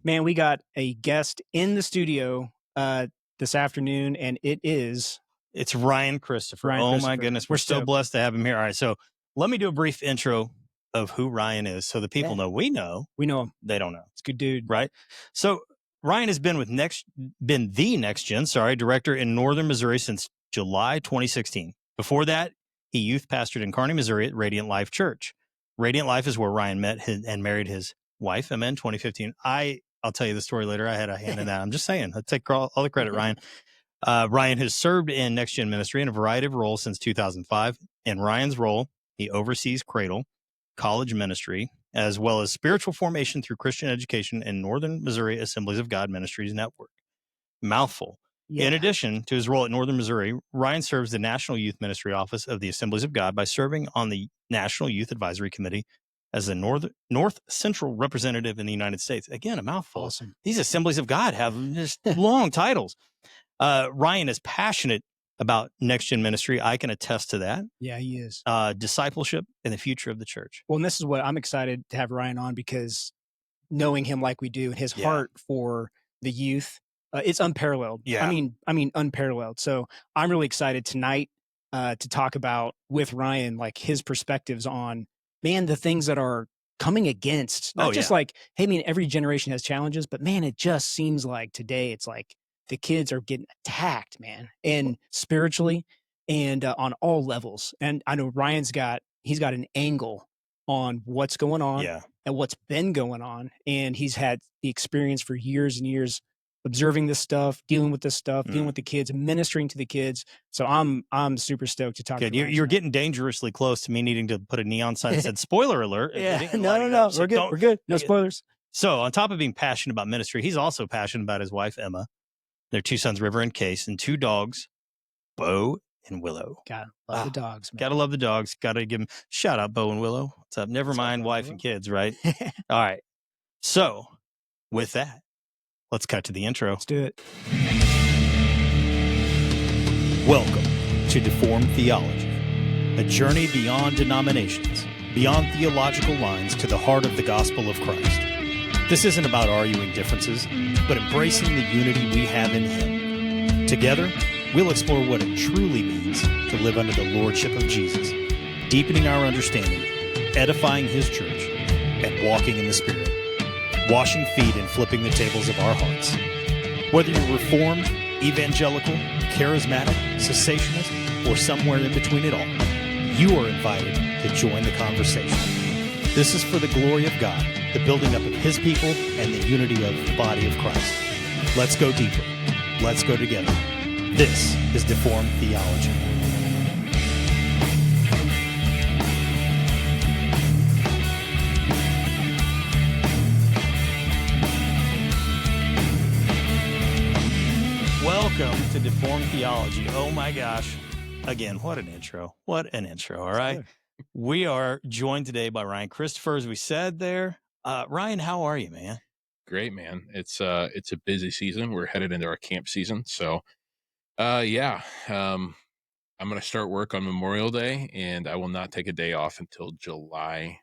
Man, we got a guest in the studio this afternoon, and it's Ryan Christopher. Ryan My Christopher. goodness. We're so blessed to have him here. All right. So let me do a brief intro of who Ryan is so the people know. We know him. They don't know. It's a good dude. Right. So Ryan has been with the Next Gen, director in Northern Missouri since July 2016. Before that, he youth pastored in Kearney, Missouri at Radiant Life Church. Radiant Life is where Ryan met and married his wife, Emma, in 2015. I'll tell you the story later. I had a hand in that. I'm just saying. I take all the credit, Ryan. Ryan has served in Next Gen ministry in a variety of roles since 2005. In Ryan's role, he oversees Cradle, college ministry, as well as spiritual formation through Christian education in Northern Missouri Assemblies of God Ministries Network. Mouthful. Yeah. In addition to his role at Northern Missouri, Ryan serves the National Youth Ministry Office of the Assemblies of God by serving on the National Youth Advisory Committee as the North Central representative in the United States. Again, a mouthful. Awesome. These Assemblies of God have just long titles. Ryan is passionate about Next Gen ministry. I can attest to that. Yeah, he is. Discipleship and the future of the church. Well, and this is what I'm excited to have Ryan on, because knowing him like we do, and his heart for the youth, it's unparalleled. Yeah. I mean, unparalleled. So I'm really excited tonight to talk about with Ryan, like his perspectives on, man, the things that are coming against, not just like, hey, every generation has challenges, but man, it just seems like today it's like the kids are getting attacked, man, and spiritually and on all levels. And I know he's got an angle on what's going on and what's been going on. And he's had the experience for years and years observing this stuff, dealing with this stuff, dealing with the kids, ministering to the kids. So I'm super stoked to talk to you. You're getting dangerously close to me needing to put a neon sign that said spoiler alert. No. We're good. We're good. No spoilers. So on top of being passionate about ministry, he's also passionate about his wife, Emma, their two sons, River and Case, and two dogs, Bo and Willow. Gotta love the dogs, man. Gotta love the dogs. Gotta give them shout out, Bo and Willow. What's up? Never mind wife and kids, right? All right. So with that, let's cut to the intro. Let's do it. Welcome to Deformed Theology, a journey beyond denominations, beyond theological lines to the heart of the gospel of Christ. This isn't about arguing differences, but embracing the unity we have in Him. Together, we'll explore what it truly means to live under the lordship of Jesus, deepening our understanding, edifying His church, and walking in the Spirit. Washing feet and flipping the tables of our hearts. Whether you're Reformed, Evangelical, Charismatic, Cessationist, or somewhere in between it all, you are invited to join the conversation. This is for the glory of God, the building up of His people, and the unity of the body of Christ. Let's go deeper. Let's go together. This is Deformed Theology. Welcome to Deformed Theology. Oh my gosh. Again, what an intro. What an intro. All right. We are joined today by Ryan Christopher, as we said there. Ryan, how are you, man? Great, man. It's a busy season. We're headed into our camp season. So, I'm going to start work on Memorial Day, and I will not take a day off until July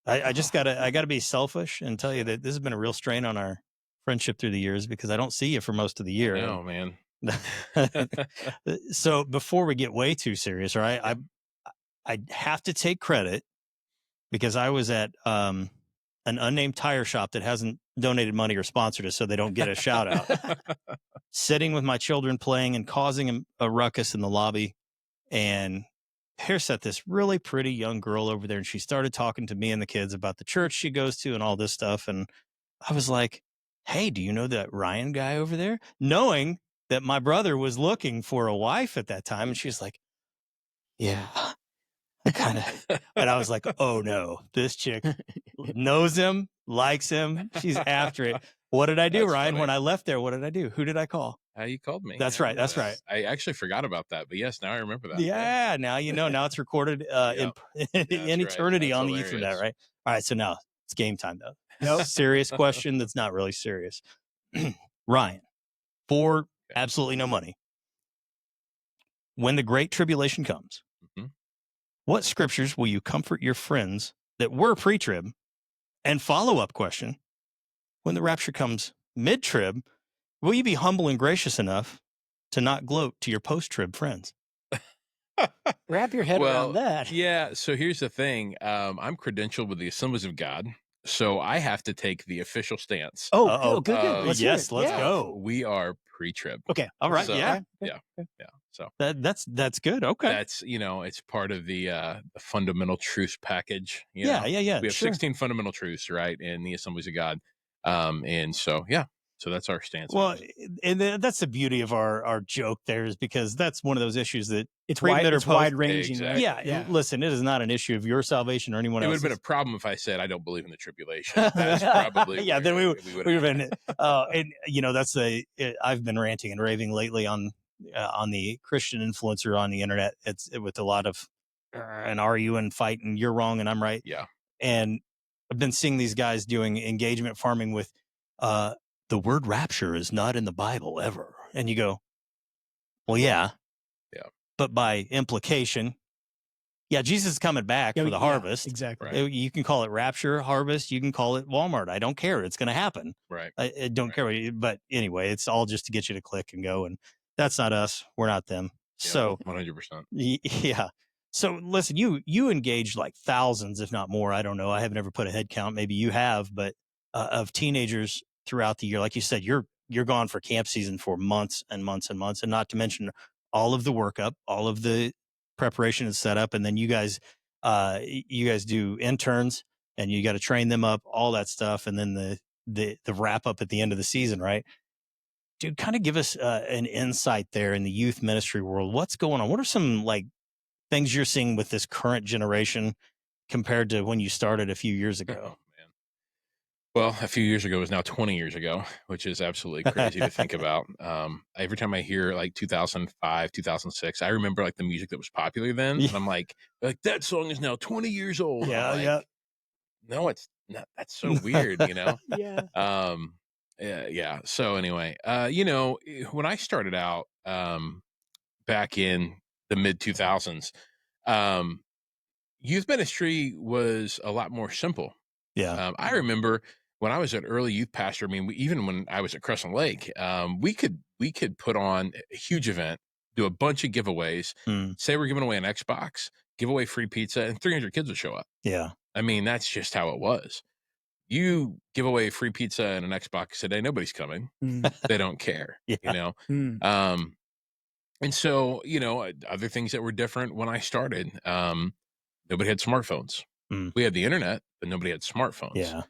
12th. I gotta be selfish and tell you that this has been a real strain on our friendship through the years because I don't see you for most of the year. No, man. So before we get way too serious, all right, I have to take credit because I was at an unnamed tire shop that hasn't donated money or sponsored us, so they don't get a shout out. Sitting with my children playing and causing a ruckus in the lobby, and here sat this really pretty young girl over there, and she started talking to me and the kids about the church she goes to and all this stuff, and I was like, hey, do you know that Ryan guy over there? Knowing that my brother was looking for a wife at that time. And she's like, yeah, I kind of, and I was like, oh no, this chick knows him, likes him. She's after it. What did I do, Ryan? Funny. When I left there, what did I do? Who did I call? You called me. That's right. That's right. I actually forgot about that, but yes, now I remember that. Yeah. Right? Now, you know, now it's recorded in eternity on the Ethernet, right? All right. So now it's game time though. No serious question that's not really serious. Ryan, for absolutely no money, when the great tribulation comes, what scriptures will you comfort your friends that were pre-trib? And follow-up question, when the rapture comes mid-trib, will you be humble and gracious enough to not gloat to your post-trib friends? Wrap your head around that. Yeah. So here's the thing. I'm credentialed with the Assemblies of God, so I have to take the official stance. Oh, good. Let's hear it. Let's go. We are pre-trib. Okay. All right. So, yeah. So That's good. Okay. that's, it's part of the fundamental truths package. Yeah. We have Sure. 16 fundamental truths, right, in the Assemblies of God. And so, so that's our stance. Well, and that's the beauty of our joke there, is because that's one of those issues that It's wide ranging. Exactly. Right? Yeah. Listen, it is not an issue of your salvation or anyone It would else's. have been a problem if I said I don't believe in the tribulation. That's probably then we would have been. been. That's I've been ranting and raving lately on the Christian influencer on the internet. It's with a lot of an argue and fight, and you're wrong and I'm right. Yeah. And I've been seeing these guys doing engagement farming with the word rapture is not in the Bible ever. And you go, well, yeah. But by implication, Jesus is coming back for the harvest. Exactly. Right. You can call it rapture, harvest. You can call it Walmart. I don't care. It's going to happen. Right. I don't care. But anyway, it's all just to get you to click and go. And that's not us. We're not them. Yeah, So 100%. Yeah. So listen, you engaged like thousands, if not more. I don't know. I haven't ever put a head count. Maybe you have, but of teenagers throughout the year. Like you said, you're gone for camp season for months and months and months, and not to mention all of the workup, all of the preparation and setup, and then you guys do interns, and you got to train them up, all that stuff, and then the wrap up at the end of the season, right? Dude, kind of give us an insight there in the youth ministry world. What's going on? What are some like things you're seeing with this current generation compared to when you started a few years ago? Oh, man. Well, a few years ago is now 20 years ago, which is absolutely crazy to think about. Every time I hear like 2005, 2006, I remember like the music that was popular then. Yeah. And I'm like, that song is now 20 years old. Yeah. No, it's not. That's so weird, Yeah. Yeah. So anyway, when I started out back in the mid 2000s, youth ministry was a lot more simple. Yeah. I remember when I was an early youth pastor. I mean, even when I was at Crescent Lake, we could put on a huge event, do a bunch of giveaways, say we're giving away an Xbox, give away free pizza, and 300 kids would show up. Yeah. I mean, that's just how it was. You give away free pizza and an Xbox today, nobody's coming. They don't care, And so, other things that were different when I started, nobody had smartphones. We had the internet, but nobody had smartphones. Yeah.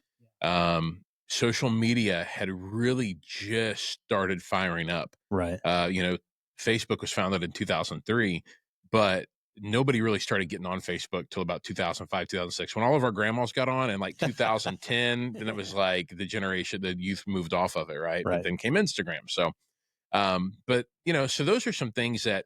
Social media had really just started firing up. Right. Facebook was founded in 2003, but nobody really started getting on Facebook till about 2005, 2006, when all of our grandmas got on, and like 2010, then it was like the youth moved off of it. Right. But then came Instagram. So, so those are some things that,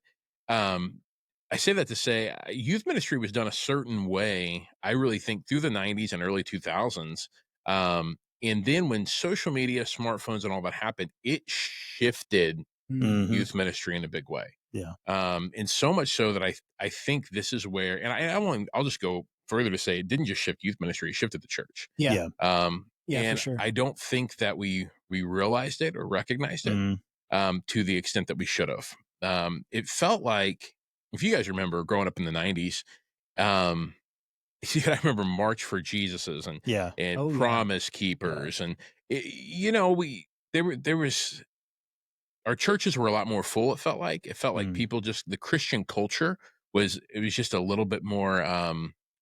I say that to say youth ministry was done a certain way, I really think, through the 90s and early 2000s. And then when social media, smartphones, and all that happened, it shifted youth ministry in a big way. Yeah. And so much so that I think this is where, and I'll just go further to say it didn't just shift youth ministry, it shifted the church. Yeah. And for sure. I don't think that we realized it or recognized it to the extent that we should have. It felt like, if you guys remember growing up in the 90s, I remember March for Jesuses and Promise Keepers. And, our churches were a lot more full. It felt like people the Christian culture was just a little bit more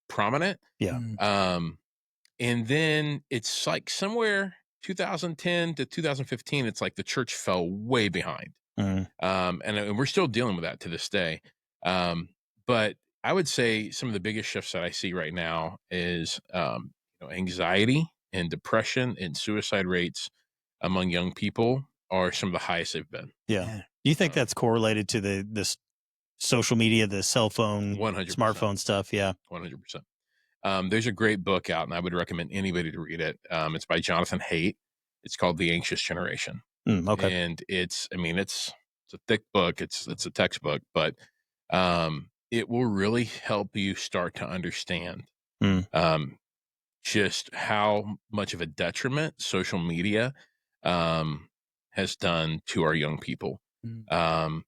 prominent. Yeah. And then it's like somewhere 2010 to 2015, it's like the church fell way behind. And we're still dealing with that to this day. But I would say some of the biggest shifts that I see right now is, anxiety and depression and suicide rates among young people are some of the highest they've been. Yeah. Do you think that's correlated to this social media, the cell phone, 100%. smartphone stuff? Yeah. 100%. There's a great book out, and I would recommend anybody to read it. It's by Jonathan Haidt. It's called The Anxious Generation. Okay. And it's a thick book. It's a textbook, but it will really help you start to understand just how much of a detriment social media has done to our young people. And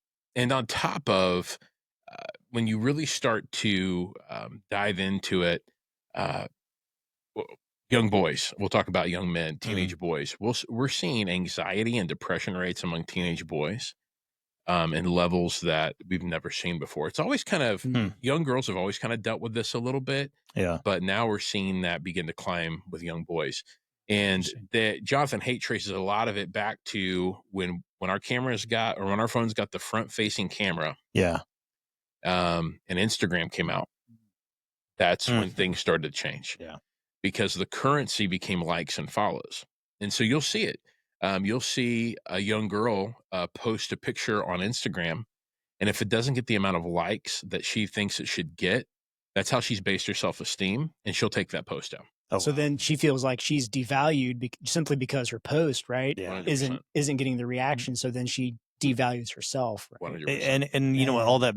on top of when you really start to dive into it, young boys, we'll talk about young men, teenage boys. We're seeing anxiety and depression rates among teenage boys in levels that we've never seen before. It's always kind of, young girls have always kind of dealt with this a little bit. Yeah. But now we're seeing that begin to climb with young boys. And that Jonathan Haidt traces a lot of it back to when our cameras got, or when our phones got the front facing camera. Yeah. And Instagram came out. That's when things started to change. Yeah. Because the currency became likes and follows. And so you'll see it. You'll see a young girl post a picture on Instagram. And if it doesn't get the amount of likes that she thinks it should get, that's how she's based her self-esteem, and she'll take that post down. Oh, so then she feels like she's devalued simply because her post, right, isn't getting the reaction. So then she devalues herself. Right? 100%. And you know what, all that,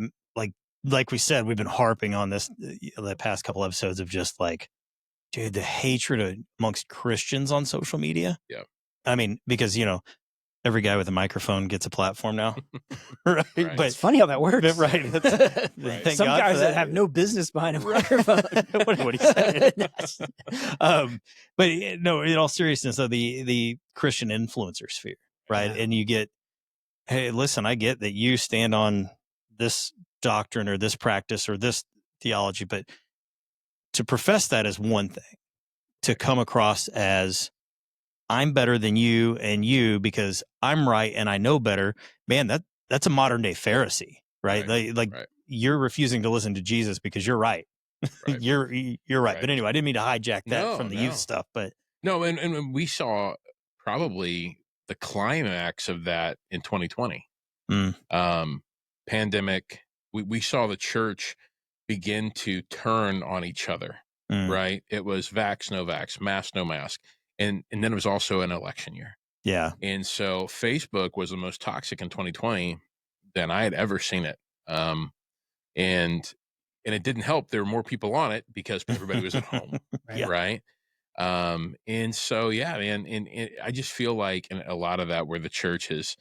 like we said, we've been harping on this the past couple episodes of just like, dude, the hatred amongst Christians on social media. Yeah. I mean, because, every guy with a microphone gets a platform now. Right? But it's funny how that works. Right. Right. Some guys that have no business behind a microphone. what he said. But no, in all seriousness, though, the Christian influencer sphere, right? Yeah. And you get, hey, listen, I get that you stand on this doctrine or this practice or this theology, but to profess that is one thing. To come across as I'm better than you and you because I'm right and I know better, man, that's a modern day Pharisee, right? Like you're refusing to listen to Jesus because you're right. You're right. But anyway, I didn't mean to hijack that from the youth stuff, but no, and we saw probably the climax of that in 2020. Pandemic, we saw the church begin to turn on each other, right? It was vax, no vax, mask, no mask. And then it was also an election year. Yeah. And so Facebook was the most toxic in 2020 than I had ever seen it. And it didn't help. There were more people on it because everybody was at home. Right. And so, man, and I just feel like in a lot of that where the church is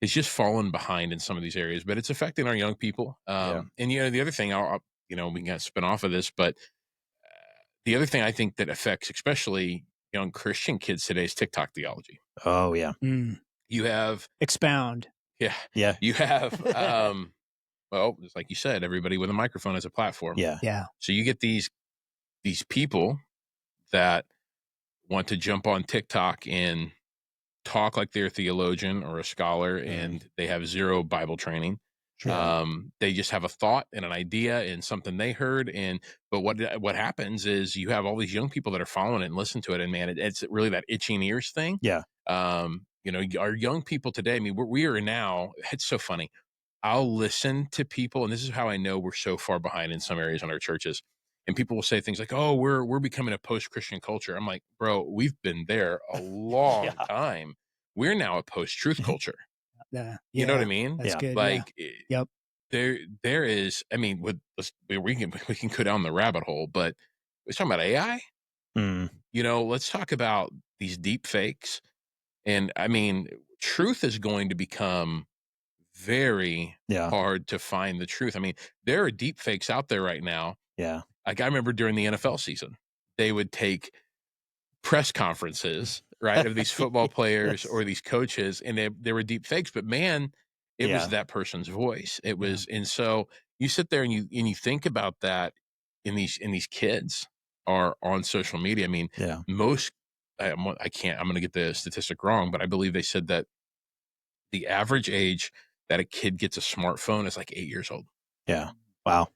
just fallen behind in some of these areas, but it's affecting our young people. And, the other thing we can kind of spin off of this, but the other thing I think that affects especially young Christian kids today is TikTok theology. Oh, yeah. You have... Expound. Yeah. Yeah. You have, well, just like you said, everybody with a microphone has a platform. Yeah. Yeah. So you get these people that want to jump on TikTok and talk like they're a theologian or a scholar, and they have zero Bible training. Sure. They just have a thought and an idea and something they heard. But what happens is you have all these young people that are following it and listen to it. And man, it's really that itching ears thing. Yeah. Our young people today, I mean, we are now, it's so funny. I'll listen to people, and this is how I know we're so far behind in some areas in our churches. And people will say things like, oh, we're becoming a post-Christian culture. I'm like, bro, we've been there a long time. We're now a post-truth culture. You know what I mean? That's good. Like, yep. There is. I mean, we can go down the rabbit hole, but we're talking about AI. Let's talk about these deep fakes, and I mean, truth is going to become very hard to find the truth. I mean, there are deep fakes out there right now. Yeah, like I remember during the NFL season, they would take press conferences, right, of these football players or these coaches, and they were deep fakes, but man, it was that person's voice. It was, and so you sit there and you think about that in these kids are on social media. I mean, most, I'm going to get the statistic wrong, but I believe they said that the average age that a kid gets a smartphone is like 8 years old. Yeah. Wow.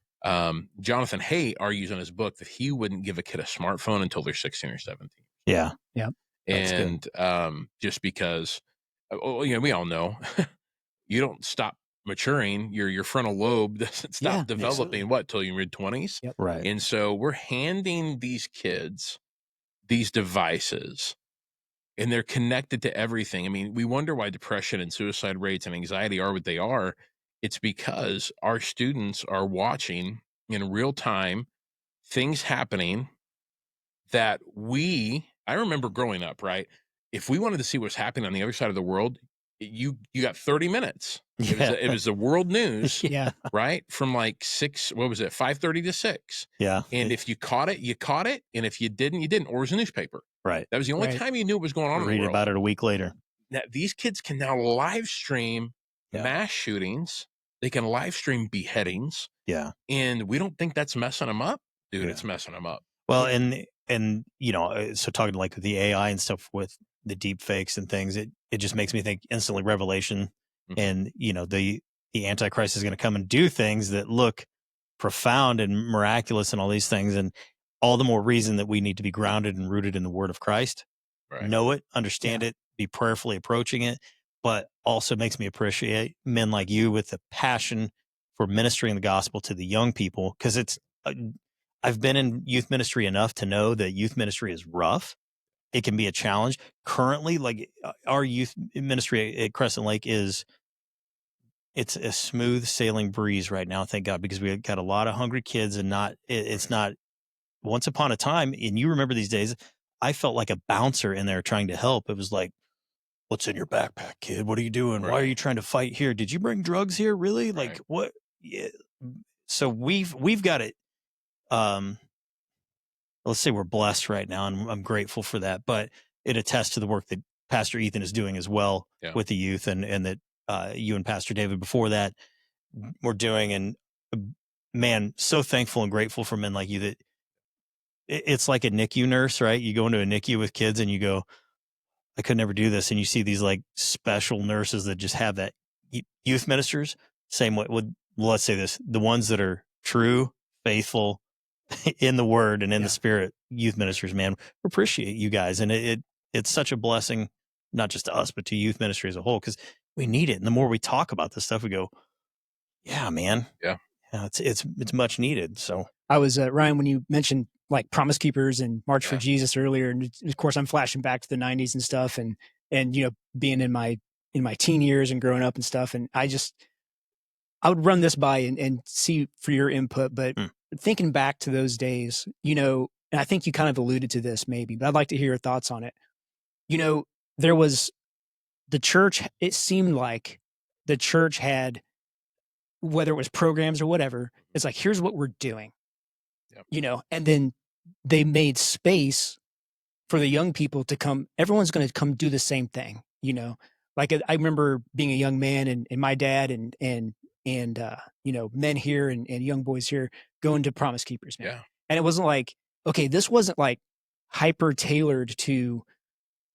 Jonathan Haidt argues in his book that he wouldn't give a kid a smartphone until they're 16 or 17. Yeah. Yeah. And just because, we all know you don't stop maturing, your frontal lobe doesn't stop developing till your mid-20s. Yep. Right. And so we're handing these kids these devices, and they're connected to everything. I mean, we wonder why depression and suicide rates and anxiety are what they are. It's because our students are watching in real time things happening that I remember growing up, right? If we wanted to see what's happening on the other side of the world, you got 30 minutes. It was the world news, Yeah. right? From like 5:30 to 6. Yeah. And if you caught it, you caught it. And if you didn't, you didn't. Or it was a newspaper. Right. That was the only Right. time you knew what was going on in the Read world. about it a week later. Now, these kids can now live stream Yeah. mass shootings. They can live stream beheadings. Yeah. And we don't think that's messing them up. Dude, Yeah. it's messing them up. Well, and you know, so talking like the AI and stuff with the deep fakes and things, it just makes me think instantly Revelation. Mhm. And you know, the Antichrist is going to come and do things that look profound and miraculous and all these things, and all the more reason that we need to be grounded and rooted in the Word of Christ. Right. Know it, understand it, be prayerfully approaching it, but also makes me appreciate men like you with the passion for ministering the gospel to the young people, because it's I've been in youth ministry enough to know that youth ministry is rough. It can be a challenge. Currently, like our youth ministry at Crescent Lake it's a smooth sailing breeze right now, thank God, because we got a lot of hungry kids, and it's not once upon a time. And you remember these days, I felt like a bouncer in there trying to help. It was like, what's in your backpack, kid? What are you doing? Right. Why are you trying to fight here? Did you bring drugs here? Really? Right. Like what? Yeah. So we've got it. Let's say we're blessed right now, and I'm grateful for that, but it attests to the work that Pastor Ethan is doing as well with the youth, and that you and Pastor David before that were doing. And man, so thankful and grateful for men like you that it's like a NICU nurse, right? You go into a NICU with kids and you go, I could never do this. And you see these like special nurses that just have that. Youth ministers, same way. Let's say this, the ones that are true, faithful in the Word and in the Spirit, youth ministers, man, appreciate you guys. And it's such a blessing, not just to us, but to youth ministry as a whole, because we need it. And the more we talk about this stuff, we go, yeah, man. Yeah. It's much needed. So I was, Ryan, when you mentioned like Promise Keepers and March for Jesus earlier, and of course I'm flashing back to the 90s and stuff, and you know, being in my teen years and growing up and stuff. And I would run this by and see for your input, but thinking back to those days, you know, and I think you kind of alluded to this maybe, but I'd like to hear your thoughts on it. You know, there was the church, it seemed like the church had, whether it was programs or whatever, it's like, here's what we're doing, you know, and then they made space for the young people to come. Everyone's going to come do the same thing, you know. Like I remember being a young man and my dad and you know, men here and young boys here going to Promise Keepers, man. Yeah. And it wasn't like, okay, this wasn't like hyper tailored to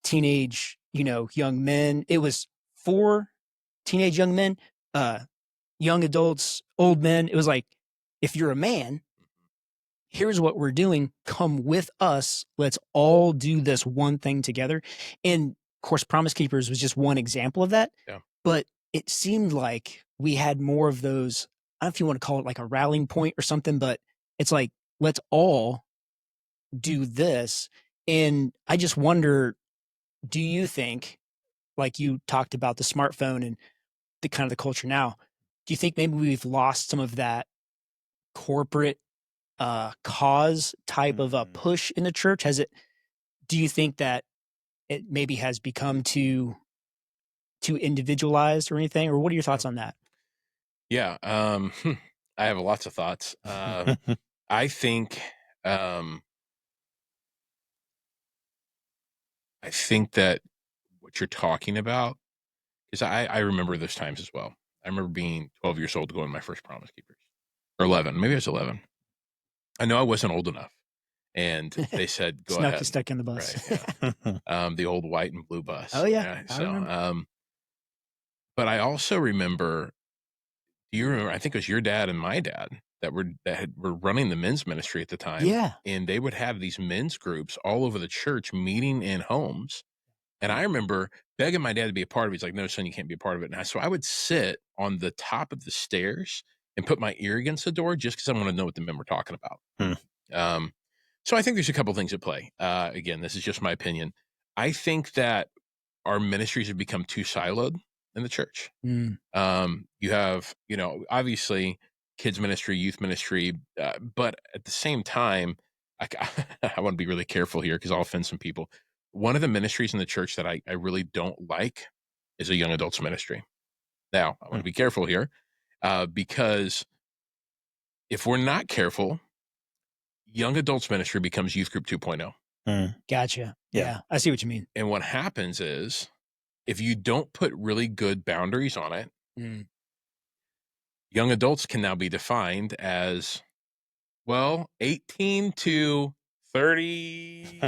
teenage, you know, young men. It was for teenage young men, young adults, old men. It was like, if you're a man, here's what we're doing. Come with us. Let's all do this one thing together. And of course, Promise Keepers was just one example of that. Yeah. But it seemed like we had more of those. I don't know if you want to call it like a rallying point or something, but it's like, let's all do this. And I just wonder, do you think, like you talked about the smartphone and the kind of the culture now, do you think maybe we've lost some of that corporate cause type of a push in the church? Do you think that it maybe has become too individualized or anything? Or what are your thoughts on that? Yeah. I have lots of thoughts. I think that what you're talking about is I remember those times as well. I remember being 12 years old going to my first Promise Keepers, or 11. Maybe I was 11. I know I wasn't old enough. And they said, go ahead. Stuck in the bus. Right, yeah. The old white and blue bus. Oh, yeah. So, I remember. but I also remember, do you remember, I think it was your dad and my dad that were running the men's ministry at the time. Yeah. And they would have these men's groups all over the church meeting in homes. And I remember begging my dad to be a part of it. He's like, no, son, you can't be a part of it. And so I would sit on the top of the stairs and put my ear against the door just because I want to know what the men were talking about. So I think there's a couple things at play. Again, this is just my opinion. I think that our ministries have become too siloed in the church. You have, you know, obviously kids ministry, youth ministry, but at the same time, I want to be really careful here because I'll offend some people. One of the ministries in the church that I really don't like is a young adults ministry. Now, I want to be careful here because if we're not careful, young adults ministry becomes youth group 2.0. Gotcha. Yeah, I see what you mean. And what happens is if you don't put really good boundaries on it, young adults can now be defined as, well, 18 to 30.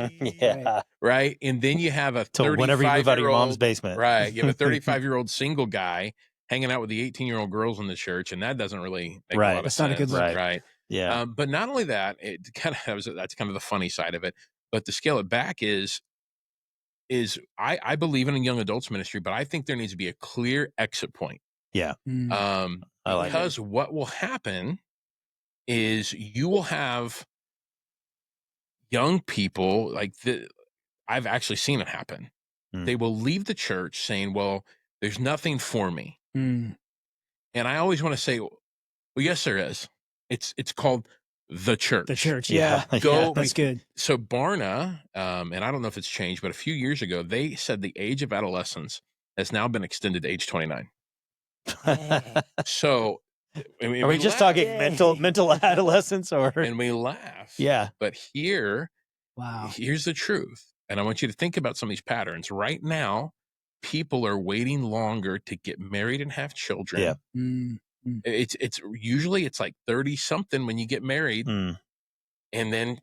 Right. And then you have a 35-year-old. Whenever you move out of your mom's basement. Right. You have a 35-year-old single guy hanging out with the 18-year-old girls in the church. And that doesn't really make a lot of That's sense. not a good look. Right. Yeah. But not only that, that's kind of the funny side of it. But to scale it back is I believe in a young adults ministry, but I think there needs to be a clear exit point. Yeah. Because what will happen is you will have young people I've actually seen it happen. They will leave the church saying, well, there's nothing for me. And I always want to say, well, yes, there is. It's called the church. The church. Yeah. That's good. So Barna, and I don't know if it's changed, but a few years ago, they said the age of adolescence has now been extended to age 29. So are we just talking mental adolescence and we laugh. Yeah. But here's the truth. And I want you to think about some of these patterns. Right now, people are waiting longer to get married and have children. Yeah. It's usually it's like 30 something when you get married, and then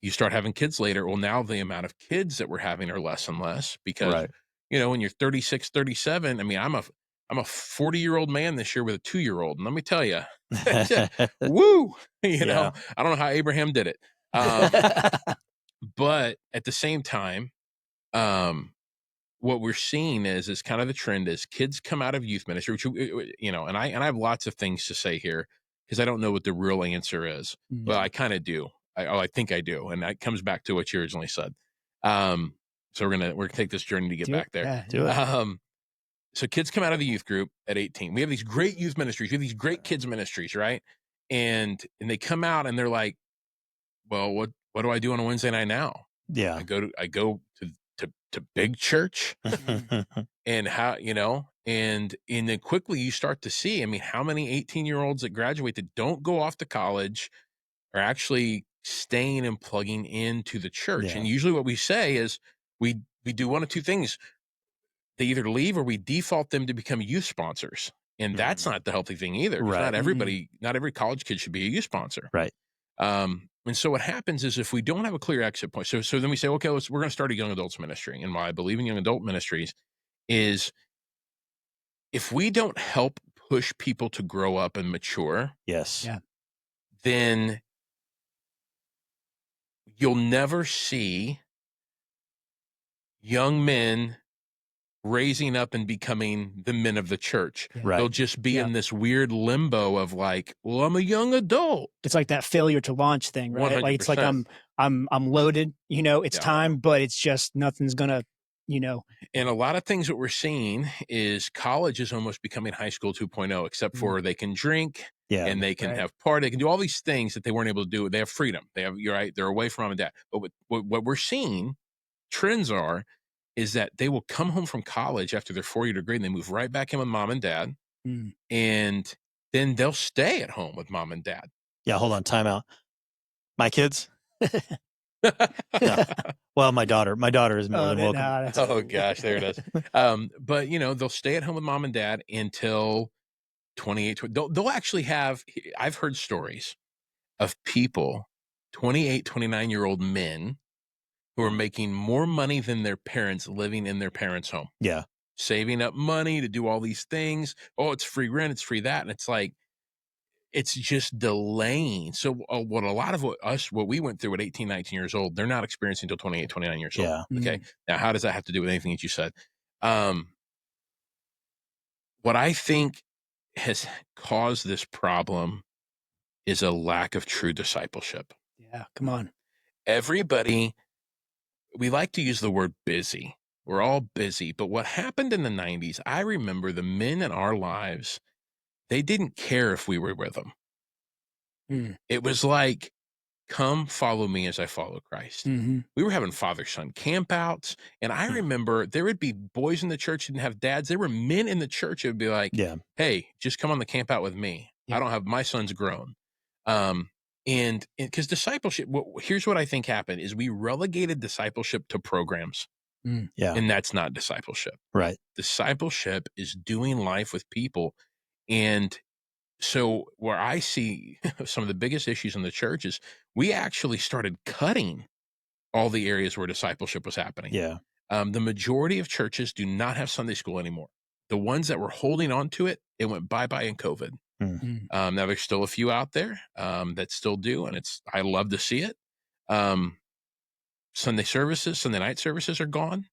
you start having kids later. Well, now the amount of kids that we're having are less and less because when you're 36, 37, I mean, I'm a 40-year-old man this year with a 2-year-old. And let me tell you, woo, I don't know how Abraham did it. But at the same time, what we're seeing is kind of the trend is kids come out of youth ministry, which, and I have lots of things to say here because I don't know what the real answer is, but I kind of do. I think I do. And that comes back to what you originally said. So we're going to take this journey to get back there. Yeah, do it. So kids come out of the youth group at 18. We have these great youth ministries. We have these great kids ministries, right? And they come out and they're like, well, what do I do on a Wednesday night now? Yeah. I go to big church and and then quickly you start to see, I mean, how many 18-year-olds that graduate that don't go off to college are actually staying and plugging into the church. Yeah. And usually what we say is we do one of two things. They either leave or we default them to become youth sponsors. And that's not the healthy thing either. Right. Not every college kid should be a youth sponsor. Right. And so what happens is if we don't have a clear exit point, so then we say, okay, we're going to start a young adults ministry. And why I believe in young adult ministries is if we don't help push people to grow up and mature, then you'll never see young men raising up and becoming the men of the church. Right. They'll just be in this weird limbo of like, well, I'm a young adult. It's like that failure to launch thing, right? 100%. Like it's like I'm loaded, it's time, but it's just nothing's gonna, And a lot of things that we're seeing is college is almost becoming high school 2.0, except for they can drink and they can have party. They can do all these things that they weren't able to do. They have freedom. They're away from mom and dad. But what we're seeing trends is that they will come home from college after their 4-year degree and they move right back in with mom and dad. And then they'll stay at home with mom and dad. Yeah. Hold on. Time out. My kids. No. Well, my daughter is more than welcome. Oh gosh, there it is. But they'll stay at home with mom and dad until 28. They'll actually have, I've heard stories of people, 28, 29-year-old men who are making more money than their parents living in their parents' home. Yeah. Saving up money to do all these things. Oh, it's free rent. It's free that. And it's like, it's just delaying. So what a lot of what we went through at 18, 19 years old, they're not experiencing until 28, 29 years old. Yeah. Okay. Now, how does that have to do with anything that you said? What I think has caused this problem is a lack of true discipleship. Yeah. Come on. Everybody, we like to use the word busy. We're all busy. But what happened in the 90s, I remember the men in our lives, they didn't care if we were with them. It was like come follow me as I follow Christ. We were having father-son campouts, and I remember there would be boys in the church who didn't have dads. There were men in the church that would be like, hey, just come on the camp out with me. I don't have, my son's grown. And because discipleship, here's what I think happened is we relegated discipleship to programs. And that's not discipleship. Right. Discipleship is doing life with people. And so where I see some of the biggest issues in the church is we actually started cutting all the areas where discipleship was happening. The majority of churches do not have Sunday school anymore. The ones that were holding on to it, it went bye-bye in COVID. Now there's still a few out there that still do, and I love to see it. Sunday night services are gone.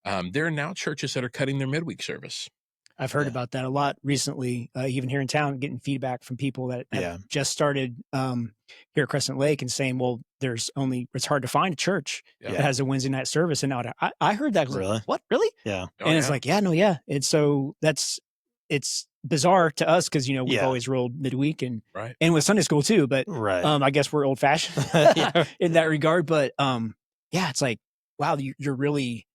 There are now churches that are cutting their midweek service. I've heard about that a lot recently, even here in town, getting feedback from people that have just started here at Crescent Lake and saying, well, it's hard to find a church that has a Wednesday night service. And now I heard that. Really? Like, what? Really? Yeah. And it's like, And so it's bizarre to us because, we've always rolled midweek and with Sunday school too. But I guess we're old fashioned in that regard. But it's like, wow, you're really...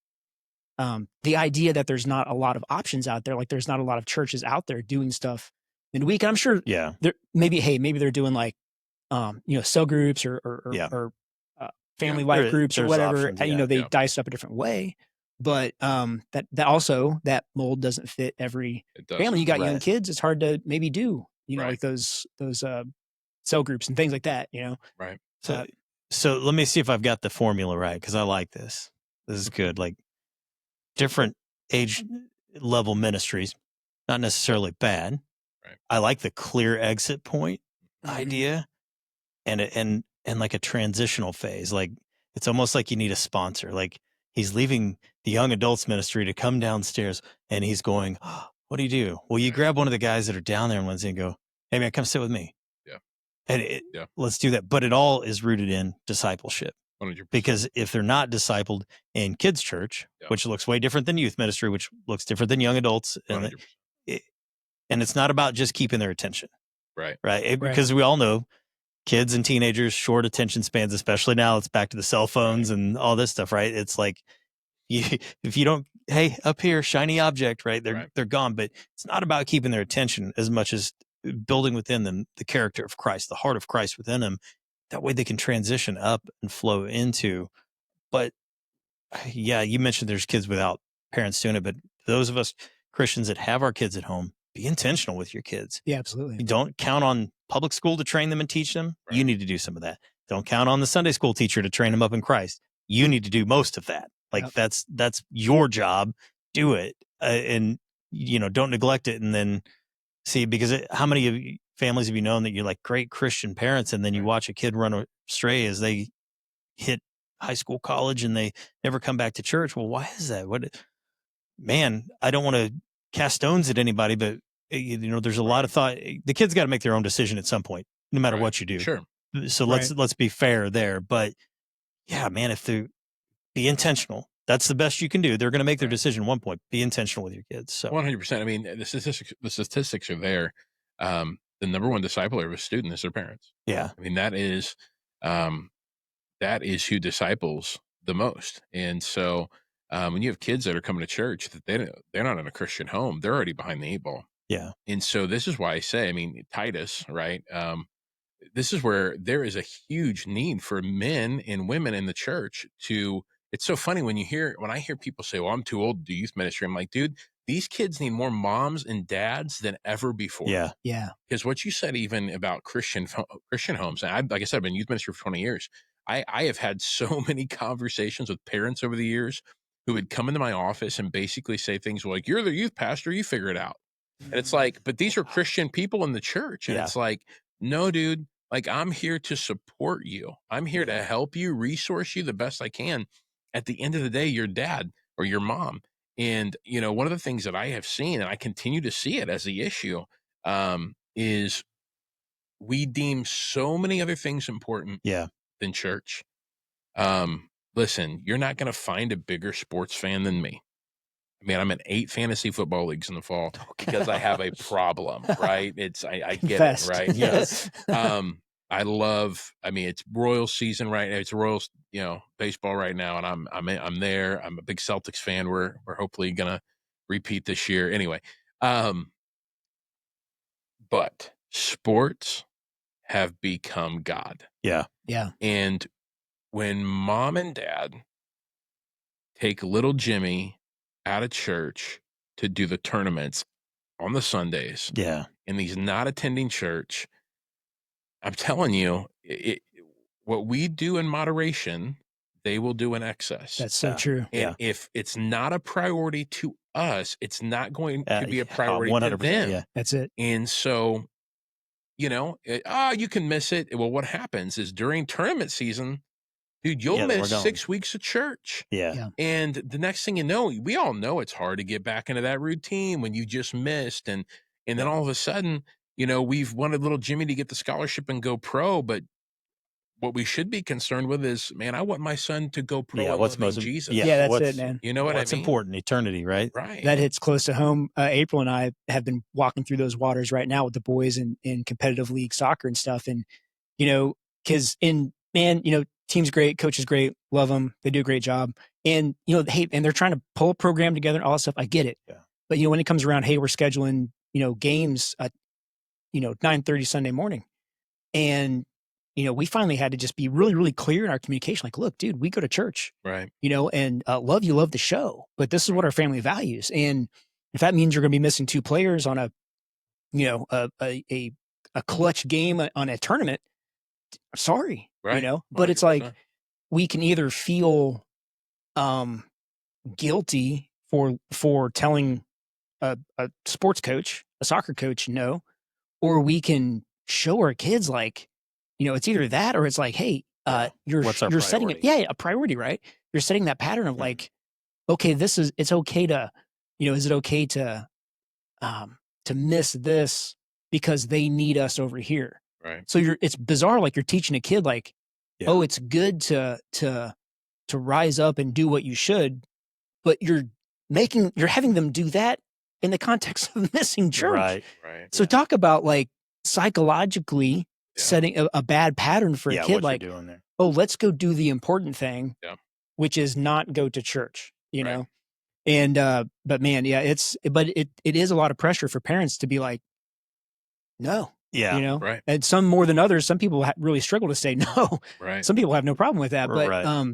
the idea that there's not a lot of options out there, like there's not a lot of churches out there doing stuff midweek. And I'm sure maybe they're doing like, cell groups or family life groups or whatever. Options, they dice up a different way, but that mold doesn't fit every family. You got young kids. It's hard to maybe do, like those cell groups and things like that, Right. So let me see if I've got the formula right. Cause I like this. This is good. Like, different age level ministries, not necessarily bad. I like the clear exit point idea and like a transitional phase. Like it's almost like you need a sponsor. Like he's leaving the young adults ministry to come downstairs and he's going, what do you do? Well, you grab one of the guys that are down there on Wednesday and go, hey man, come sit with me. And let's do that. But it all is rooted in discipleship. 100%. Because if they're not discipled in kids' church, which looks way different than youth ministry, which looks different than young adults, and it's not about just keeping their attention, right? Because we all know kids and teenagers, short attention spans, especially now. It's back to the cell phones and all this stuff, right? It's like if you don't, hey, up here, shiny object, right? They're gone. But it's not about keeping their attention as much as building within them the character of Christ, the heart of Christ within them. That way they can transition up and flow into. But you mentioned there's kids without parents doing it, but those of us Christians that have our kids at home, be intentional with your kids. Yeah, absolutely. You don't count on public school to train them and teach them. You need to do some of that. Don't count on the Sunday school teacher to train them up in Christ. You need to do most of that. Like that's your job. Do it. And don't neglect it. And then see, because how many of you families have you known that you're like great Christian parents and then you watch a kid run astray as they hit high school, college, and they never come back to church? Well, why is that? Man, I don't want to cast stones at anybody, but there's a lot of thought. The kids got to make their own decision at some point, no matter what you do. Sure. So let's be fair there. But yeah, man, if they be intentional, that's the best you can do. They're going to make their decision at one point. Be intentional with your kids. So 100%. I mean, the statistics are there. The number one discipler of a student is their parents. Yeah. I mean, that is who disciples the most. And so when you have kids that are coming to church, that they're not in a Christian home, they're already behind the 8 ball. Yeah. And so this is why I say, I mean, Titus, right? This is where there is a huge need for men and women in the church it's so funny when I hear people say, well, I'm too old to do youth ministry. I'm like, dude, these kids need more moms and dads than ever before. Yeah. Yeah. Because what you said even about Christian homes, and like I said, I've been in youth ministry for 20 years. I have had so many conversations with parents over the years who would come into my office and basically say things like, you're the youth pastor, you figure it out. And it's like, but these are Christian people in the church. And it's like, no, dude, like I'm here to support you. I'm here to help you, resource you the best I can. At the end of the day, your dad or your mom. And, one of the things that I have seen, and I continue to see it as the issue, is we deem so many other things important than church. Listen, you're not going to find a bigger sports fan than me. I mean, I'm in 8 fantasy football leagues in the fall because I have a problem, right? I get it, right? Yes. I mean, it's Royals season right now. It's Royals, baseball right now, and I'm there. I'm a big Celtics fan. We're hopefully gonna repeat this year. Anyway, but sports have become God. Yeah. Yeah. And when mom and dad take little Jimmy out of church to do the tournaments on the Sundays, Yeah. and he's not attending church, I'm telling you, what we do in moderation, they will do in excess. That's so true. And if it's not a priority to us, it's not going to be a priority to them. Yeah. That's it. And so, you can miss it. Well, what happens is during tournament season, dude, you'll miss 6 weeks of church. Yeah. And the next thing you know, we all know it's hard to get back into that routine when you just missed. And then all of a sudden, we've wanted little Jimmy to get the scholarship and go pro, but what we should be concerned with is, man, I want my son to go pro. What's most Jesus? Yeah, that's it, man. You know what I mean? What's important? Eternity, right? Right. That hits close to home. April and I have been walking through those waters right now with the boys in competitive league soccer and stuff. And, team's great, coach is great, love them. They do a great job. And, and they're trying to pull a program together and all that stuff. I get it. Yeah. But, when it comes around, hey, we're scheduling, games at, 9:30 Sunday morning. And, we finally had to just be really, really clear in our communication. Like, look, dude, we go to church, right? And love the show, but this is what our family values. And if that means you're going to be missing 2 players on a clutch game on a tournament, sorry, right? But 100%. It's like we can either feel guilty for telling a sports coach, a soccer coach, no, or we can show our kids like, it's either that or it's like, hey, you're setting it, a priority, right? You're setting that pattern of like, okay, it's okay to, is it okay to miss this because they need us over here? Right. So it's bizarre. Like you're teaching a kid like, oh, it's good to rise up and do what you should, but you're having them do that in the context of missing church. Right. So talk about like psychologically setting a bad pattern for a kid. Like, oh, let's go do the important thing, which is not go to church, know? And, but man, it is a lot of pressure for parents to be like, no. Yeah. Right. And some more than others, some people really struggle to say no. Right. Some people have no problem with that,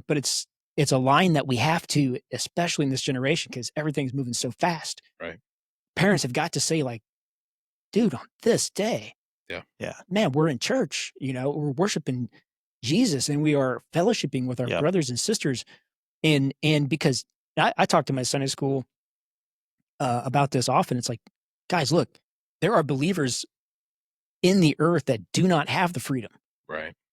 but it's a line that we have to, especially in this generation, because everything's moving so fast. Right. Parents have got to say like, dude, on this day, man, we're in church, we're worshiping Jesus and we are fellowshipping with our brothers and sisters. And because I talk to my Sunday school about this often. It's like, guys, look, there are believers in the earth that do not have the freedom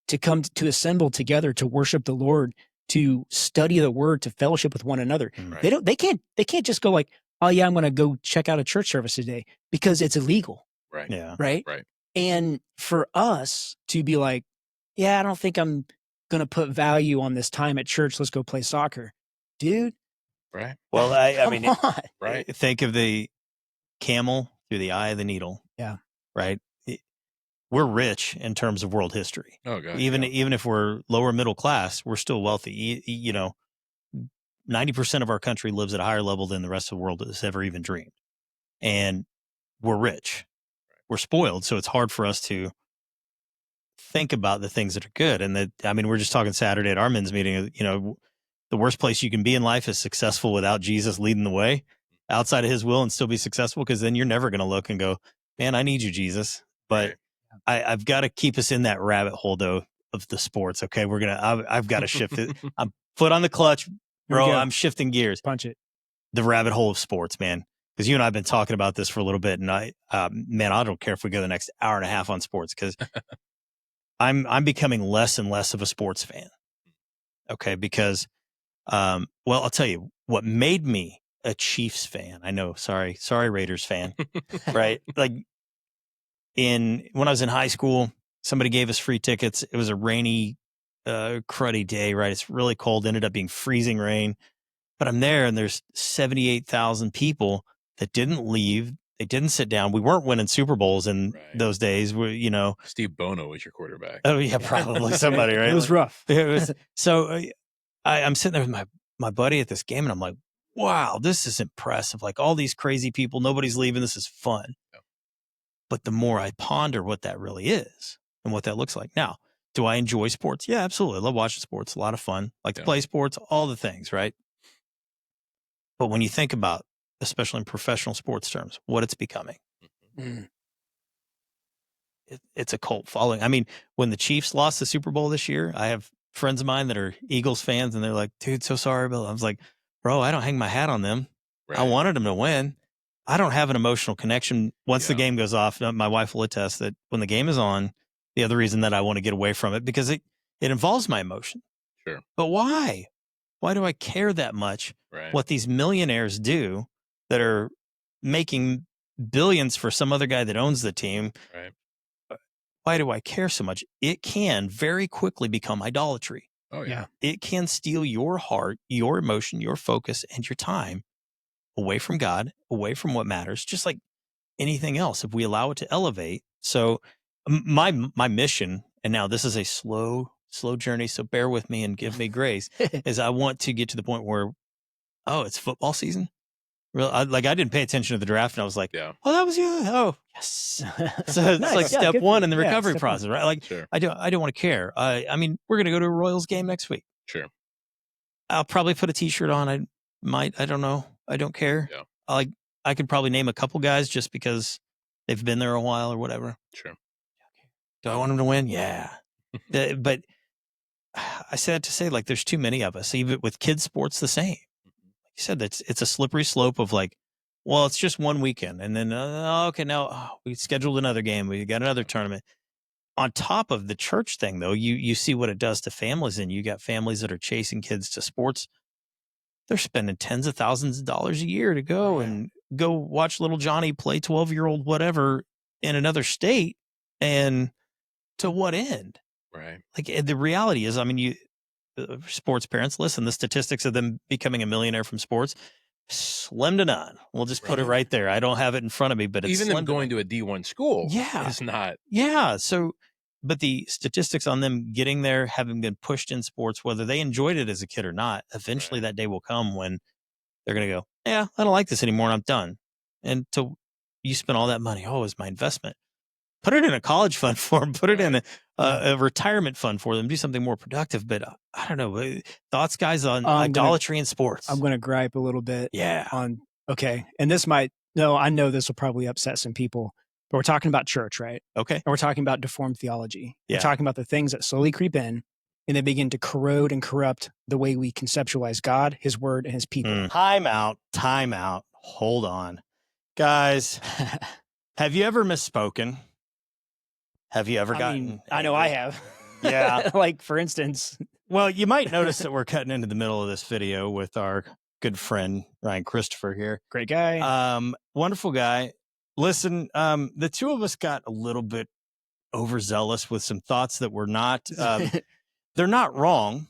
to come to assemble together to worship the Lord, to study the word, to fellowship with one another. Right. They can't just go like, oh yeah, I'm going to go check out a church service today because it's illegal. Right. Yeah. Right. And for us to be like, yeah, I don't think I'm going to put value on this time at church. Let's go play soccer, dude. Right. Well, I mean, right. Think of the camel through the eye of the needle. Yeah. Right. We're rich in terms of world history. Oh, God. Even if we're lower middle class, we're still wealthy. 90% of our country lives at a higher level than the rest of the world has ever even dreamed. And we're rich. We're spoiled. So it's hard for us to think about the things that are good. And we're just talking Saturday at our men's meeting, the worst place you can be in life is successful without Jesus leading the way outside of his will and still be successful. Cause then you're never going to look and go, man, I need you, Jesus. But I've got to keep us in that rabbit hole though of the sports. Okay. I've got to shift it. I'm foot on the clutch, bro. I'm shifting gears. Punch it. The rabbit hole of sports, man. Because you and I have been talking about this for a little bit, and I don't care if we go the next hour and a half on sports because I'm becoming less and less of a sports fan. Okay, because I'll tell you what made me a Chiefs fan. I know, sorry Raiders fan, right? Like when I was in high school, somebody gave us free tickets. It was a rainy, cruddy day, right? It's really cold. Ended up being freezing rain, but I'm there, and there's 78,000 people that didn't leave They didn't sit down. We weren't winning Super Bowls in those days. Steve Bono was your quarterback. Oh yeah, probably somebody, right? It was rough. It was, so I'm sitting there with my buddy at this game, and I'm like, wow, this is impressive. Like all these crazy people, nobody's leaving. This is fun. Yeah. But the more I ponder what that really is and what that looks like. Now, do I enjoy sports? Yeah, absolutely. I love watching sports. A lot of fun. Like to play sports, all the things, right? But when you think about, especially in professional sports terms, what it's becoming, it's a cult following. I mean, when the Chiefs lost the Super Bowl this year, I have friends of mine that are Eagles fans, and they're like, dude, so sorry, Bill. I was like, bro, I don't hang my hat on them. Right. I wanted them to win. I don't have an emotional connection. Once the game goes off, my wife will attest that when the game is on, the other reason that I want to get away from it, because it involves my emotion. Sure. But why? Why do I care that much what these millionaires do that are making billions for some other guy that owns the team? Right. Why do I care so much? It can very quickly become idolatry. Oh, yeah. It can steal your heart, your emotion, your focus, and your time away from God, away from what matters, just like anything else, if we allow it to elevate. So my mission, and now this is a slow journey, so bear with me and give me grace, is I want to get to the point where, it's football season. I didn't pay attention to the draft, and I was like, oh, that was you. Oh, yes. So it's like step one in the recovery process, right? Like, sure. I don't want to care. I mean, we're going to go to a Royals game next week. Sure. I'll probably put a t-shirt on. I don't know. I don't care. Yeah. I could probably name a couple guys just because they've been there a while or whatever. Sure. Do I want them to win? Yeah. But I said to say, like, there's too many of us. Even with kids sports, the same. Like you said, it's a slippery slope of like, well, it's just one weekend. And then, now we scheduled another game. We got another tournament. On top of the church thing, though, you see what it does to families. And you got families that are chasing kids to sports. They're spending tens of thousands of dollars a year to go and go watch little Johnny play 12-year-old whatever in another state. And to what end? Right. Like the reality is, I mean, sports parents, listen, the statistics of them becoming a millionaire from sports, slim to none. We'll just put it right there. I don't have it in front of me, but it's even them going to a D1 school. Yeah. Is not. Yeah. So, but the statistics on them getting there, having been pushed in sports, whether they enjoyed it as a kid or not, eventually that day will come when they're going to go, yeah, I don't like this anymore and I'm done. And you spend all that money. Oh, it's my investment. Put it in a college fund for them. Put it in a retirement fund for them. Do something more productive. But I don't know. Thoughts, guys, on idolatry in sports? I'm going to gripe a little bit. Yeah. And this I know this will probably upset some people, but we're talking about church, right? Okay. And we're talking about deformed theology. Yeah. We're talking about the things that slowly creep in and they begin to corrode and corrupt the way we conceptualize God, his word, and his people. Time out. Hold on. Guys, have you ever misspoken? Have you ever gotten... I know I have. Yeah. Like, for instance... Well, you might notice that we're cutting into the middle of this video with our good friend, Ryan Christopher here. Great guy. Wonderful guy. Listen, the two of us got a little bit overzealous with some thoughts that were not... they're not wrong.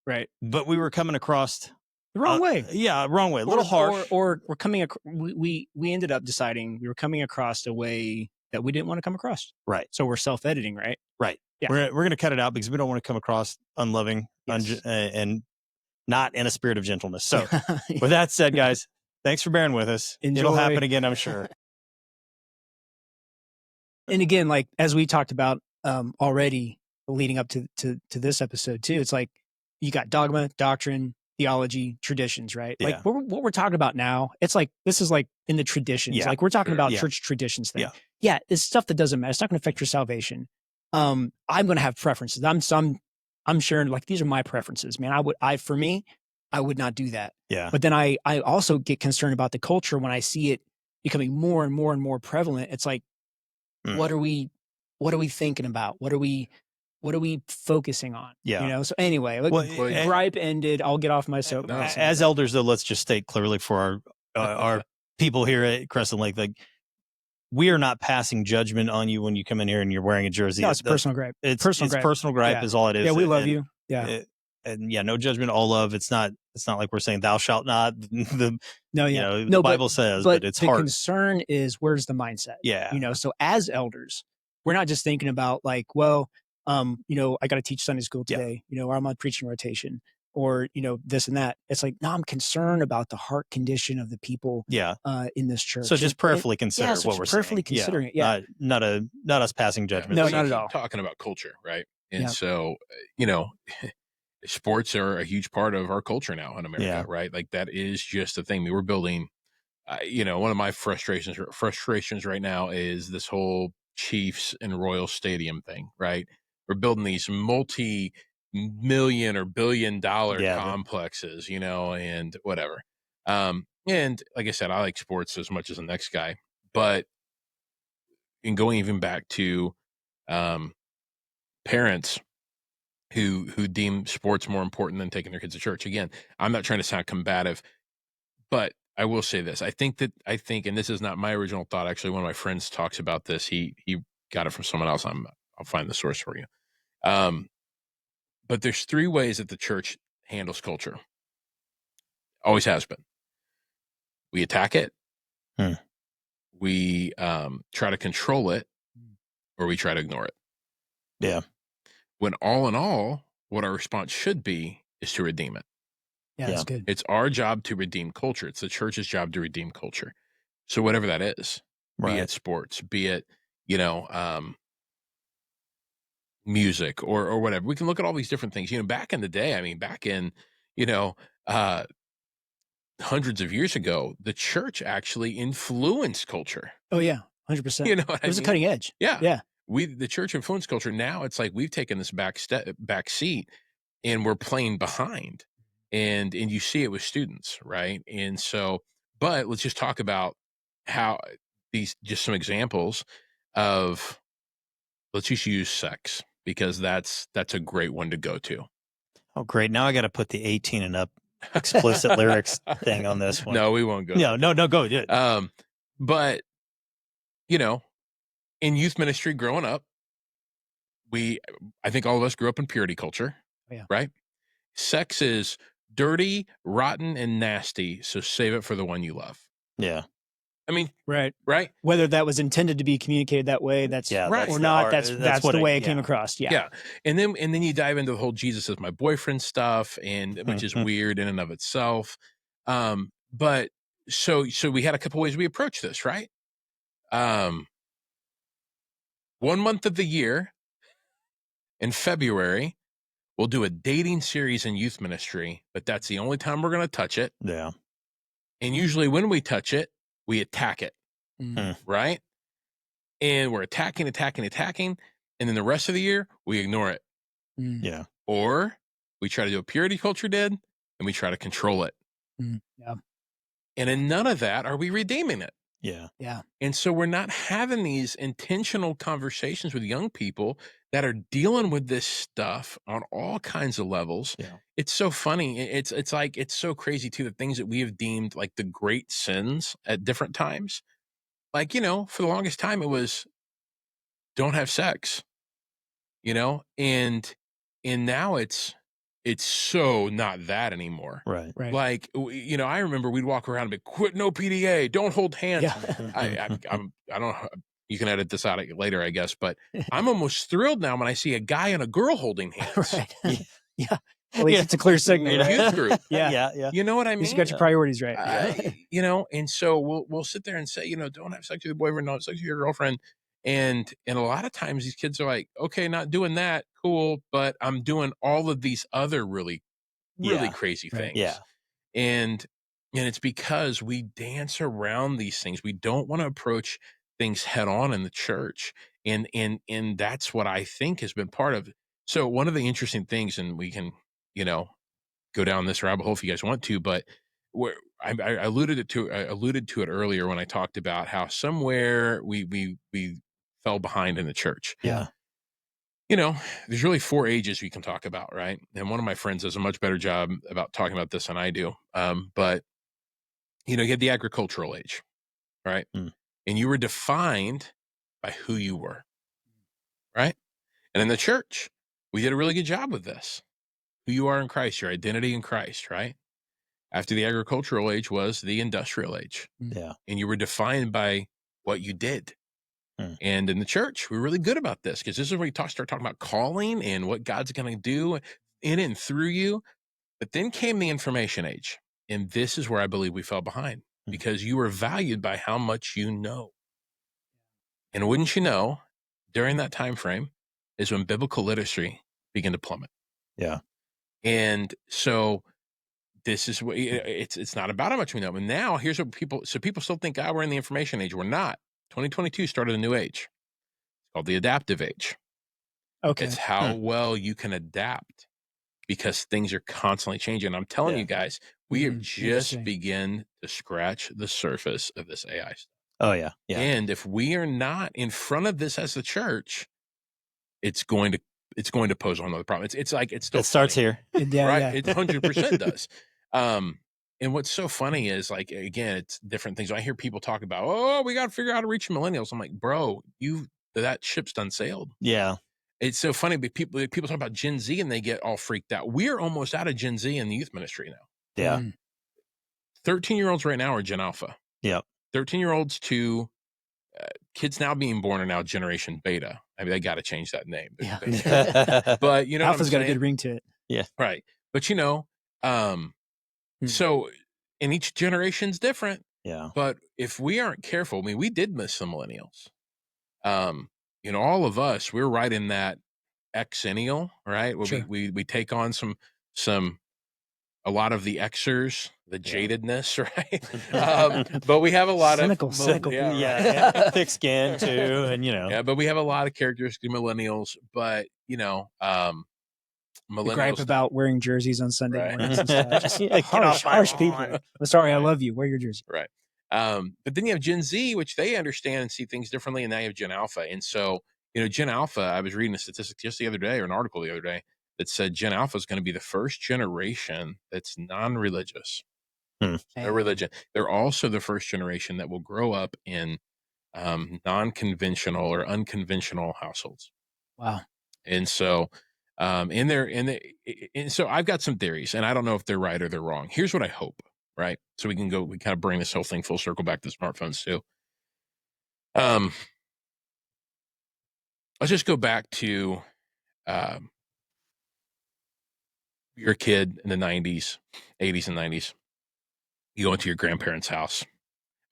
Right. But we were coming across... The wrong way. Yeah, wrong way. A little harsh. Or we're coming... We ended up deciding we were coming across a way... that we didn't want to come across. Right. So we're self-editing, right? Right. Yeah. We're going to cut it out because we don't want to come across unloving and not in a spirit of gentleness. So with that said, guys, thanks for bearing with us. Enjoy. It'll happen again, I'm sure. And again, like, as we talked about already leading up to this episode too, it's like you got dogma, doctrine, theology, traditions, right? Yeah. Like what we're talking about now, it's like, this is like in the traditions. Yeah, like we're talking about church traditions thing. Yeah. It's stuff that doesn't matter. It's not going to affect your salvation. I'm going to have preferences. I'm sure, like, these are my preferences, man. For me, I would not do that. Yeah. But then I also get concerned about the culture when I see it becoming more and more and more prevalent. It's like, what are we thinking about? What are we focusing on? Yeah. You know? So anyway, gripe ended. I'll get off my soapbox. As elders, though, let's just state clearly for our people here at Crescent Lake, like, we are not passing judgment on you when you come in here and you're wearing a jersey. No, it's personal gripe. It's personal gripe is all it is. Yeah, we love you. Yeah. and no judgment, all love. It's not like we're saying thou shalt not. The Bible says, but it's the hard. concern is, where's the mindset? Yeah. So as elders, we're not just thinking about like, well, I got to teach Sunday school today, or I'm on preaching rotation, or, this and that. It's like, no, I'm concerned about the heart condition of the people in this church. So just prayerfully consider what we're prayerfully saying. Considering it. Yeah. Not us passing judgment. No, not at all. Talking about culture, right? And so, sports are a huge part of our culture now in America, right? Like that is just a thing. I mean, we're building, one of my frustrations right now is this whole Chiefs and Royal Stadium thing, right? We're building these multi-million or billion-dollar complexes, and whatever. And like I said, I like sports as much as the next guy, but in going even back to parents who deem sports more important than taking their kids to church. Again, I'm not trying to sound combative, but I will say this. I think, and this is not my original thought. Actually, one of my friends talks about this. He got it from someone else. I'll find the source for you. But there's 3 ways that the church handles culture. Always has been. We attack it. We try to control it, or we try to ignore it. Yeah. When all in all, what our response should be is to redeem it. Yeah, that's good. It's our job to redeem culture. It's the church's job to redeem culture. So whatever that is, be it sports, be it, music or whatever. We can look at all these different things. Back in the day, back in, hundreds of years ago, the church actually influenced culture. Oh, yeah, 100%. You know what I mean? It was a cutting edge. Yeah. Yeah. The church influenced culture. Now it's like we've taken this back seat and we're playing behind, and you see it with students, right? And so, but let's just talk about how just some examples of, let's just use sex, because that's a great one to go to. Oh, great. Now I got to put the 18 and up explicit lyrics thing on this one. No, we won't go. No, go. Do it. But, in youth ministry growing up, I think all of us grew up in purity culture, right? Sex is dirty, rotten, and nasty, so save it for the one you love. Yeah. Right. Whether that was intended to be communicated that way, that's right or not. That's the way it came across. Yeah. And then you dive into the whole Jesus is my boyfriend stuff, and which is weird in and of itself. But so we had a couple ways we approach this, right? 1 month of the year in February, we'll do a dating series in youth ministry, but that's the only time we're going to touch it. Yeah. And usually when we touch it, we attack it, right? And we're attacking. And then the rest of the year, we ignore it. Yeah. Or we try to do what purity culture did, and we try to control it. Yeah. And in none of that are we redeeming it. Yeah. Yeah. And so we're not having these intentional conversations with young people that are dealing with this stuff on all kinds of levels. Yeah. It's so funny. It's like, it's so crazy too, the things that we have deemed like the great sins at different times. Like, for the longest time it was don't have sex, and now it's so not that anymore. Right. Like, I remember we'd walk around and be, quit no PDA, don't hold hands. Yeah. I don't, you can edit this out later, I guess, but I'm almost thrilled now when I see a guy and a girl holding hands. Right. Yeah. At least it's a clear signal. Youth group. Yeah. You know what I mean? You got your priorities right. And so we'll sit there and say, don't have sex with your boyfriend, don't have sex with your girlfriend. And a lot of times these kids are like, okay, not doing that, cool, but I'm doing all of these other really crazy things. Yeah. And it's because we dance around these things. We don't want to approach things head on in the church. And that's what I think has been part of it. So one of the interesting things, and we can, go down this rabbit hole if you guys want to, but where I alluded to it earlier when I talked about how somewhere we fell behind in the church. Yeah. There's really 4 ages we can talk about, right? And one of my friends does a much better job about talking about this than I do. But you had the agricultural age, right? And you were defined by who you were, right? And in the church, we did a really good job with this. who you are in Christ, your identity in Christ, right? After the agricultural age was the industrial age. Yeah. And you were defined by what you did. And in the church, we're really good about this because this is where you start talking about calling and what God's going to do in and through you. But then came the information age. And this is where I believe we fell behind because you were valued by how much you know. And wouldn't you know, during that time frame is when biblical literacy began to plummet. Yeah. And so this is what it's not about how much we know. But now here's what people still think, we're in the information age. We're not. 2022 started a new age. It's called the adaptive age. Okay. It's how well you can adapt because things are constantly changing. I'm telling you guys, we have just begun to scratch the surface of this AI stuff. Oh, yeah. Yeah. And if we are not in front of this as the church, it's going to pose another problem. It's like it starts here. Yeah, right? yeah. It 100% does. And what's so funny is, like, again, it's different things. I hear people talk about, oh, we got to figure out how to reach millennials. I'm like, bro, that ship's done sailed. Yeah. It's so funny, but people talk about Gen Z and they get all freaked out. We're almost out of Gen Z in the youth ministry now. Yeah. 13-year-olds right now are Gen Alpha. Yep. 13-year-olds to kids now being born are now Generation Beta. I mean, they got to change that name. Yeah. But you know, Alpha's got a good ring to it. Yeah. Right. But you know, so and each generation's different. Yeah. But if we aren't careful, I mean, we did miss the millennials. You know, all of us, we're right in that Xennial, right? Where Sure. we take on a lot of the Xers, the jadedness, right? But we have a lot cynical of Yeah. Thick skin too, and you know. Yeah, but we have a lot of characteristics of millennials. But you know, millennials The gripe about wearing jerseys on Sunday Right. mornings and stuff. Just harsh people. I'm sorry, I love you. Wear your jersey. Right. But then you have Gen Z, which they understand and see things differently, and now you have Gen Alpha. And so, you know, Gen Alpha, I was reading a statistic just the other day, or an article the other day, that said Gen Alpha is going to be the first generation that's non-religious. No religion. They're also the first generation that will grow up in non-conventional or unconventional households. Wow. And so, and so I've got some theories, and I don't know if they're right or they're wrong. We hope, right? So we kind of bring this whole thing full circle back to smartphones too. Let's just go back to, you're a kid in the 90s, 80s and 90s. You go into your grandparents' house.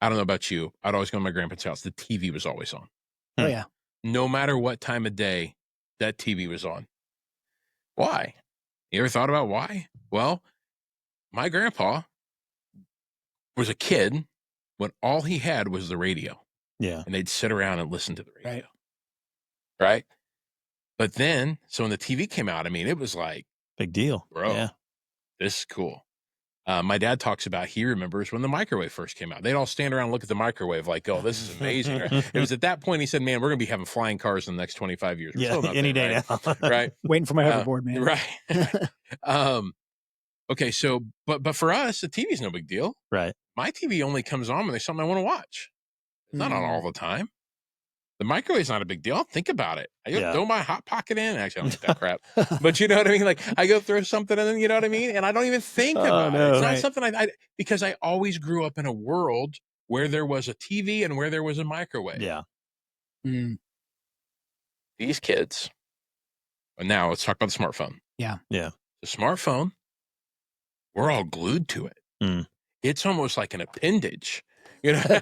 I don't know about you. I'd always go to my grandparents' house. The TV was always on. Oh, yeah. No matter what time of day, that TV was on. Why? You ever thought about why? Well, my grandpa was a kid when all he had was the radio. Yeah. And they'd sit around and listen to the radio. Right? But then, so when the TV came out, I mean, it was like, big deal. Bro, yeah. This is cool. My dad talks about, he remembers when the microwave first came out. They'd all stand around and look at the microwave like, oh, this is amazing. Right? It was at that point he said, man, we're going to be having flying cars in the next 25 years. We're still not any there, day right? now. Right. Waiting for my hoverboard, man. Right. Okay, so, but for us, the TV's no big deal. Right. My TV only comes on when there's something I want to watch. It's not on all the time. The microwave's not a big deal. Think about it. I go throw my Hot Pocket in. Actually, I don't eat that crap. But you know what I mean? Like, I go throw something and then, you know what I mean? And I don't even think about it. It's not something because I always grew up in a world where there was a TV and where there was a microwave. Yeah. These kids, and now let's talk about the smartphone. Yeah. Yeah. The smartphone, we're all glued to it. It's almost like an appendage, you know?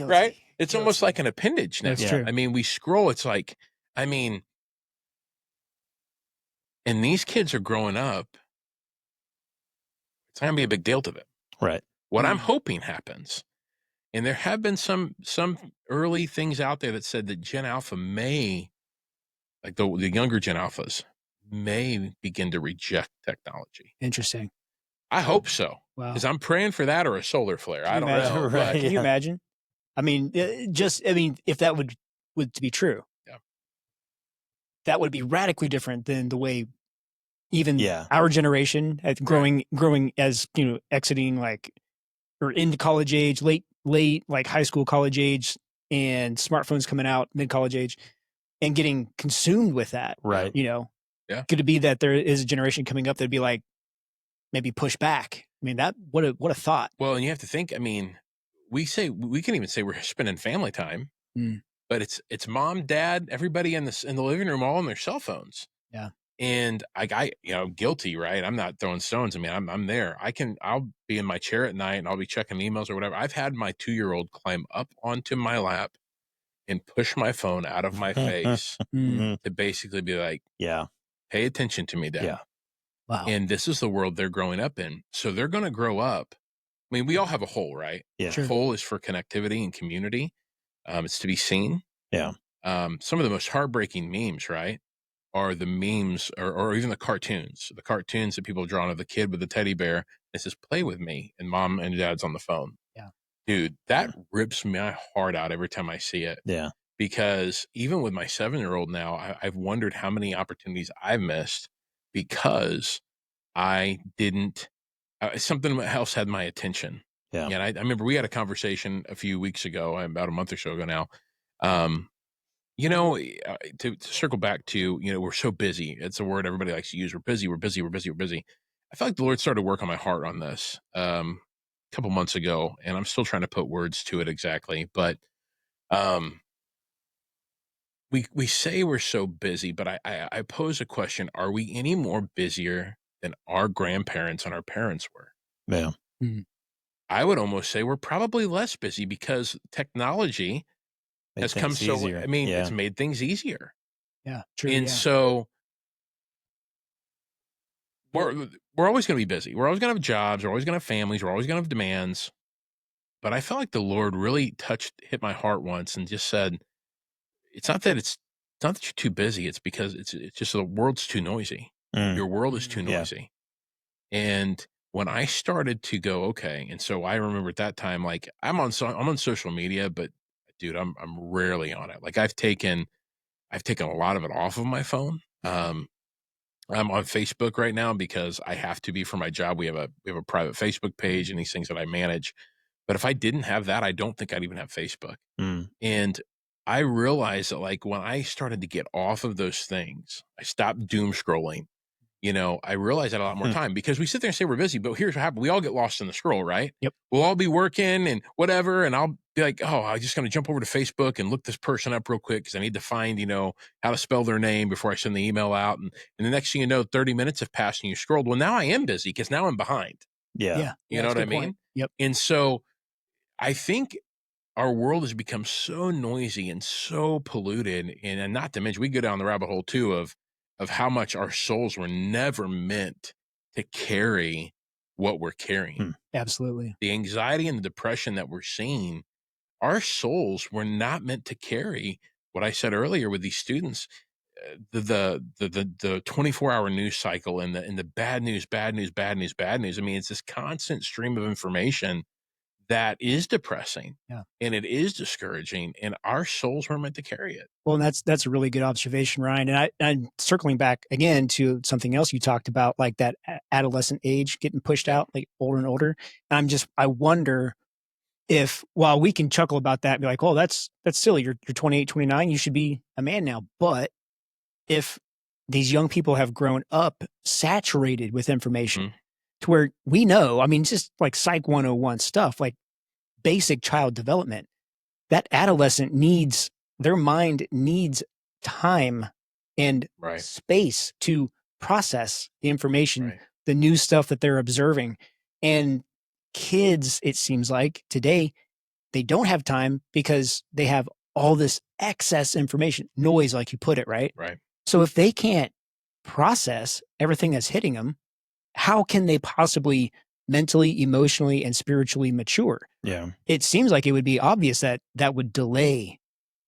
Right? It's almost like an appendage now. That's true. I mean, we scroll. It's like, I mean, and these kids are growing up. It's not going to be a big deal to them. Right. What I'm hoping happens, and there have been some early things out there that said that Gen Alpha may, like the younger Gen Alphas, may begin to reject technology. Interesting. I hope so. Wow. Because I'm praying for that or a solar flare. I don't know. Right. Can you imagine? I mean, if that would to be true, that would be radically different than the way even our generation growing as, you know, exiting like or into college age, late like high school, college age, and smartphones coming out mid college age, and getting consumed with that. Right. You know, Yeah. Could it be that there is a generation coming up that'd be like, maybe push back? I mean, what a thought. Well, and you have to think, I mean, we can even say we're spending family time, but it's mom, dad, everybody in the living room, all on their cell phones. Yeah. And I guilty, right? I'm not throwing stones. I mean, I'm there. I'll be in my chair at night and I'll be checking emails or whatever. I've had my 2-year-old climb up onto my lap and push my phone out of my face to basically be like, yeah, pay attention to me, Dad. Yeah. Wow. And this is the world they're growing up in. So they're going to grow up. I mean, we all have a hole, right? Yeah. The hole is for connectivity and community. It's to be seen. Yeah. Some of the most heartbreaking memes, right, are the memes or even the cartoons that people have drawn of the kid with the teddy bear that says, play with me, and mom and dad's on the phone. Yeah. Dude, that rips my heart out every time I see it. Yeah. Because even with my 7-year-old now, I've wondered how many opportunities I've missed because I didn't, something else had my attention. Yeah. And I remember we had a conversation a few weeks ago, about a month or so ago now. To circle back to, we're so busy. It's a word everybody likes to use. We're busy. I feel like the Lord started to work on my heart on this a couple months ago, and I'm still trying to put words to it exactly. But we say we're so busy, but I pose a question: are we any more busier than our grandparents and our parents were? Yeah. I would almost say we're probably less busy because technology has come so. Easier. I mean, it's made things easier. Yeah, true. And so we're always going to be busy. We're always going to have jobs. We're always going to have families. We're always going to have demands. But I felt like the Lord really hit my heart once and just said, it's not that you're too busy. It's because it's just the world's too noisy. Your world is too noisy. And when I started to go, okay, and so I remember at that time, like I'm on social media, but dude, I'm rarely on it. Like I've taken a lot of it off of my phone. I'm on Facebook right now because I have to be for my job. We have a private Facebook page and these things that I manage. But if I didn't have that, I don't think I'd even have Facebook. And I realized that like when I started to get off of those things, I stopped doom scrolling. I realized I had a lot more time because we sit there and say we're busy, but here's what happened. We all get lost in the scroll, right? Yep. We'll all be working and whatever. And I'll be like, oh, I'm just going to jump over to Facebook and look this person up real quick because I need to find, how to spell their name before I send the email out. And the next thing you know, 30 minutes have passed and you scrolled. Well, now I am busy because now I'm behind. Yeah. You know what I mean? Point. Yep. And so I think our world has become so noisy and so polluted. And not to mention, we go down the rabbit hole too of how much our souls were never meant to carry what we're carrying. Absolutely. The anxiety and the depression that we're seeing, our souls were not meant to carry what I said earlier with these students, the 24-hour news cycle and the bad news. I mean, it's this constant stream of information that is depressing and it is discouraging, and our souls were meant to carry it. Well, and that's a really good observation, Ryan. And I'm circling back again to something else you talked about, like that adolescent age getting pushed out, like older and older. And I wonder if, while we can chuckle about that and be like, oh, that's silly. You're 28, 29, you should be a man now. But if these young people have grown up saturated with information to where we know, I mean, just like Psych 101 stuff, like basic child development, that adolescent their mind needs time and space to process the information, the new stuff that they're observing. And kids, it seems like today, they don't have time because they have all this excess information, noise, like you put it, right? Right. So if they can't process everything that's hitting them, how can they possibly mentally, emotionally, and spiritually mature? Yeah. It seems like it would be obvious that would delay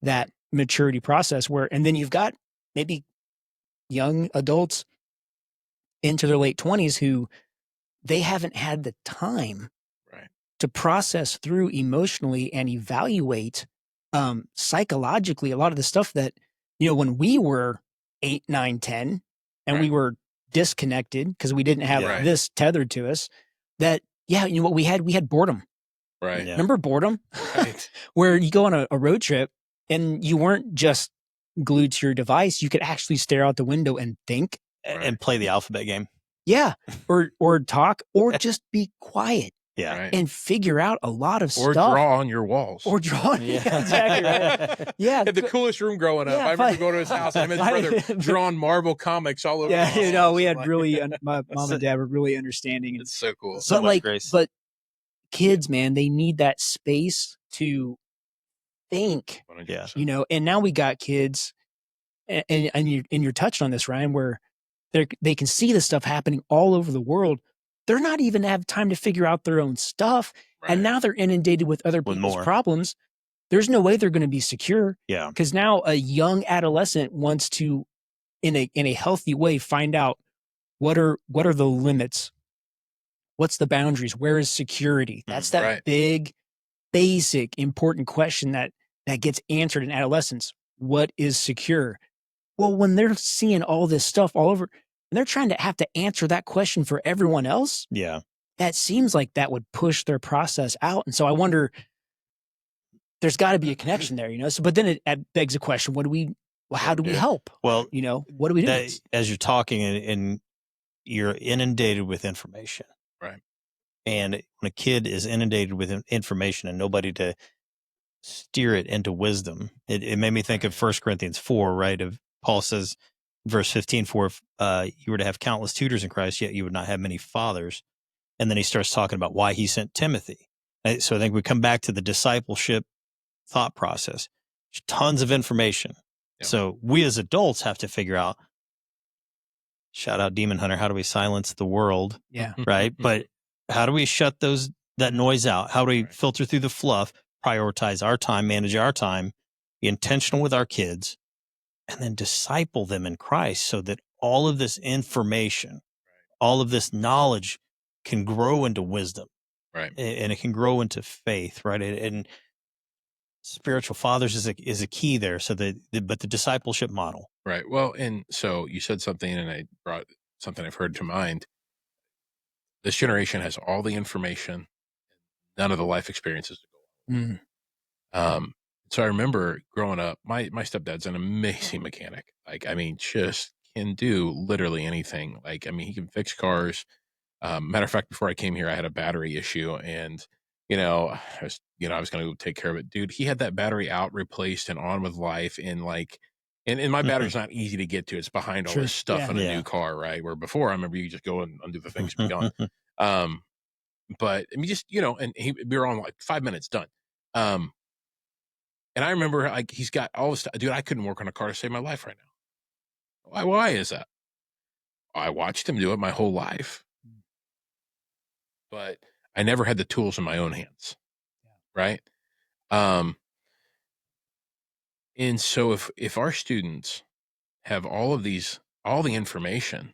that maturity process and then you've got maybe young adults into their late 20s who they haven't had the time to process through emotionally and evaluate psychologically a lot of the stuff that, when we were 8, 9, 10 and we were disconnected because we didn't have this tethered to us, that, what we had boredom. Right. Yeah. Remember boredom? Right. Where you go on a road trip and you weren't just glued to your device. You could actually stare out the window and think and play the alphabet game. Yeah. Or talk or just be quiet. Yeah. Right. And figure out a lot of or stuff. Or draw on your walls. Or draw. Yeah, exactly right. Yeah. Had the coolest room growing up. I remember going to his house and his brother drawing Marvel comics all over. Yeah, you know, we had really, my mom and dad were really understanding. It's so cool. So much grace. But kids, man, they need that space to think. 100%. You know, and now we got kids, and you're touched on this, Ryan, where they can see the stuff happening all over the world. They're not even have time to figure out their own stuff. Right. And now they're inundated with other people's problems. There's no way they're going to be secure. Yeah. Because now a young adolescent wants to, in a healthy way, find out what are the limits? What's the boundaries? Where is security? That's that big, basic, important question that gets answered in adolescence. What is secure? Well, when they're seeing all this stuff all over, and they're trying to have to answer that question for everyone else. Yeah. That seems like that would push their process out. And so I wonder, there's got to be a connection there, you know? So, but then it begs a question, how do we help? Well, you know, what do we do? As you're talking and you're inundated with information. Right. And when a kid is inundated with information and nobody to steer it into wisdom, it made me think of 1 Corinthians 4, right? Of Paul says, verse 15, for if you were to have countless tutors in Christ, yet you would not have many fathers. And then he starts talking about why he sent Timothy. So I think we come back to the discipleship thought process. There's tons of information. Yep. So we as adults have to figure out, shout out Demon Hunter, how do we silence the world? Yeah. Right? But how do we shut that noise out? How do we filter through the fluff, prioritize our time, manage our time, be intentional with our kids, and then disciple them in Christ so that all of this information, all of this knowledge can grow into wisdom. Right. And it can grow into faith, right? And spiritual fathers is a key there. So but the discipleship model. Right. Well, and so you said something and I brought something I've heard to mind. This generation has all the information, none of the life experiences to go on. So I remember growing up, my stepdad's an amazing mechanic. Like, I mean, just can do literally anything. Like, I mean, he can fix cars. Matter of fact, before I came here, I had a battery issue and, I was going to go take care of it. Dude, he had that battery out, replaced and on with life. And like, and my battery's not easy to get to. It's behind all this stuff in a new car, right? Where before I remember you just go and undo the things and be gone. But I mean, just, and we were on like 5 minutes done. And I remember like he's got all this stuff. Dude, I couldn't work on a car to save my life right now. Why is that? I watched him do it my whole life. But I never had the tools in my own hands. Right. And so if our students have all the information,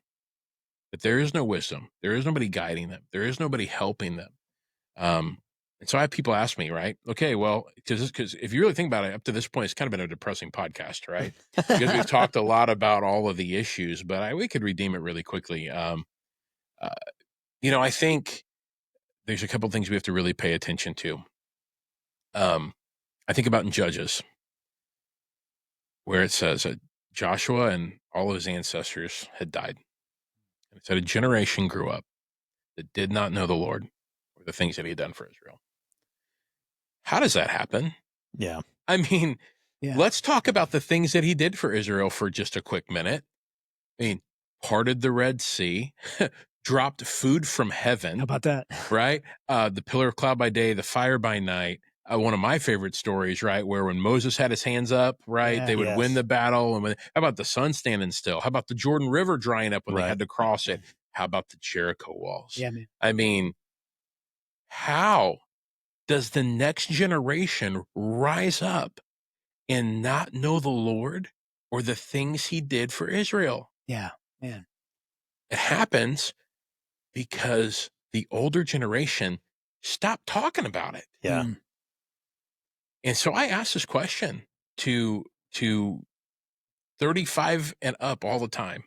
but there is no wisdom, there is nobody guiding them, there is nobody helping them. And so I have people ask me, right? Okay, well, because if you really think about it, up to this point, it's kind of been a depressing podcast, right? Because we've talked a lot about all of the issues, but we could redeem it really quickly. I think there's a couple of things we have to really pay attention to. I think about in Judges, where it says that Joshua and all of his ancestors had died. And it said a generation grew up that did not know the Lord or the things that he had done for Israel. How does that happen? Yeah. I mean, let's talk about the things that he did for Israel for just a quick minute. I mean, parted the Red Sea, dropped food from heaven. How about that? Right? The pillar of cloud by day, the fire by night. One of my favorite stories, right? Where when Moses had his hands up, right, they would win the battle. And how about the sun standing still? How about the Jordan River drying up when they had to cross it? How about the Jericho walls? Yeah, man. I mean, how does the next generation rise up and not know the Lord or the things he did for Israel? Yeah, man. It happens because the older generation stopped talking about it. Yeah. And so I ask this question to 35 and up all the time.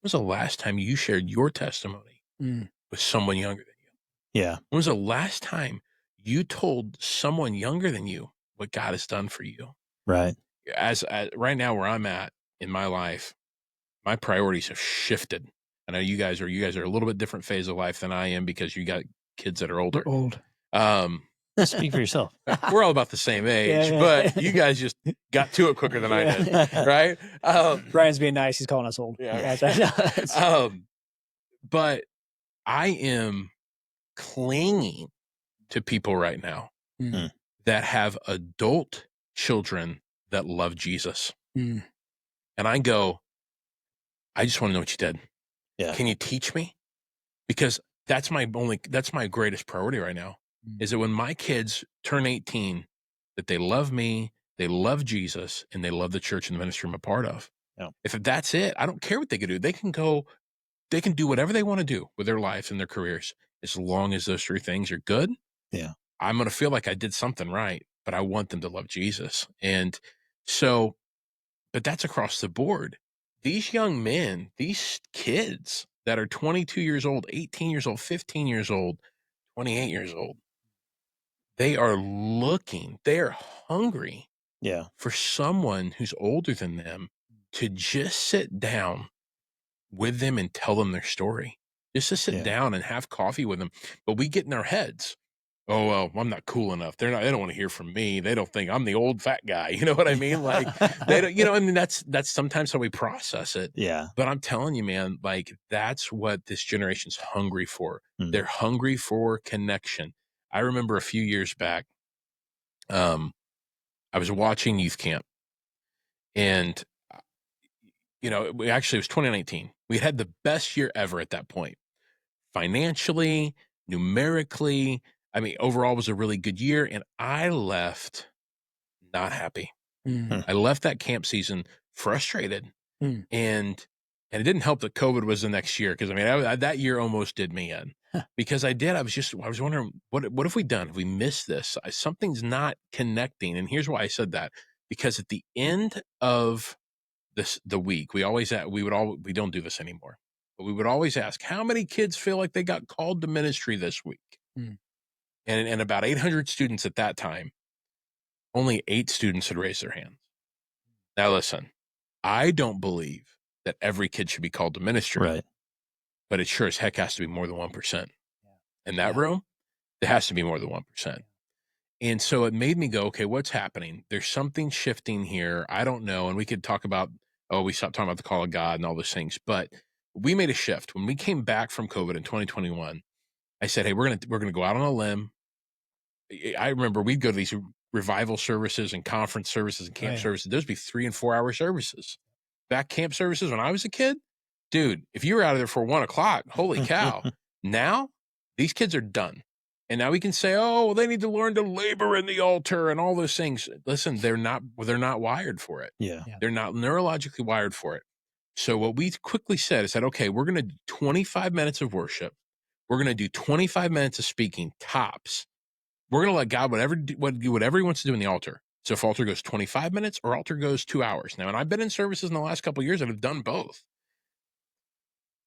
When was the last time you shared your testimony with someone younger than you? Yeah. When was the last time you told someone younger than you what God has done for you? Right. As right now where I'm at in my life, my priorities have shifted. I know you guys are a little bit different phase of life than I am because you got kids that are older. We're old. Speak for yourself. We're all about the same age, but you guys just got to it quicker than I did, right? Brian's being nice. He's calling us old. Yeah. But I am clinging to people right now that have adult children that love Jesus. And I go, I just want to know what you did. Yeah. Can you teach me? Because that's my greatest priority right now, is that when my kids turn 18, that they love me, they love Jesus, and they love the church and the ministry I'm a part of. Yeah. If that's it, I don't care what they can do. They can do whatever they want to do with their lives and their careers, as long as those three things are good. Yeah. I'm going to feel like I did something right, but I want them to love Jesus. And so, but that's across the board. These young men, these kids that are 22 years old, 18 years old, 15 years old, 28 years old, they are hungry for someone who's older than them to just sit down with them and tell them their story, just to sit down and have coffee with them. But we get in our heads, oh, well, I'm not cool enough. They don't want to hear from me. They don't think I'm the old fat guy. You know what I mean? Like, they don't, I mean, that's sometimes how we process it. Yeah. But I'm telling you, man, like, that's what this generation's hungry for. They're hungry for connection. I remember a few years back, I was watching youth camp, and, it was 2019. We had the best year ever at that point. Financially, numerically, I mean, overall was a really good year, and I left not happy. I left that camp season frustrated, and it didn't help that COVID was the next year, because I mean, that year almost did me in, because I was wondering, what have we done? Have we missed this? Something's not connecting, and here's why I said that: because at the end of the week, we don't do this anymore, but we would always ask, how many kids feel like they got called to ministry this week? And about 800 students at that time, only 8 students had raised their hands. Now, listen, I don't believe that every kid should be called to ministry, Right? But it sure as heck has to be more than 1%. In that room, there has to be more than 1%. And so it made me go, okay, what's happening? There's something shifting here. I don't know. And we could talk about, we stopped talking about the call of God and all those things. But we made a shift. When we came back from COVID in 2021, I said, hey, we're gonna go out on a limb. I remember we'd go to these revival services and conference services and camp services. Those would be 3 and 4 hour services. Back camp services when I was a kid, dude, if you were out of there for 1 o'clock, holy cow. Now these kids are done. And now we can say, oh, well, they need to learn to labor in the altar and all those things. Listen, they're not wired for it. Yeah. They're not neurologically wired for it. So what we quickly said is okay, we're going to do 25 minutes of worship. We're going to do 25 minutes of speaking, tops. We're going to let God do whatever he wants to do in the altar. So if altar goes 25 minutes or altar goes 2 hours. Now, and I've been in services in the last couple of years that have done both.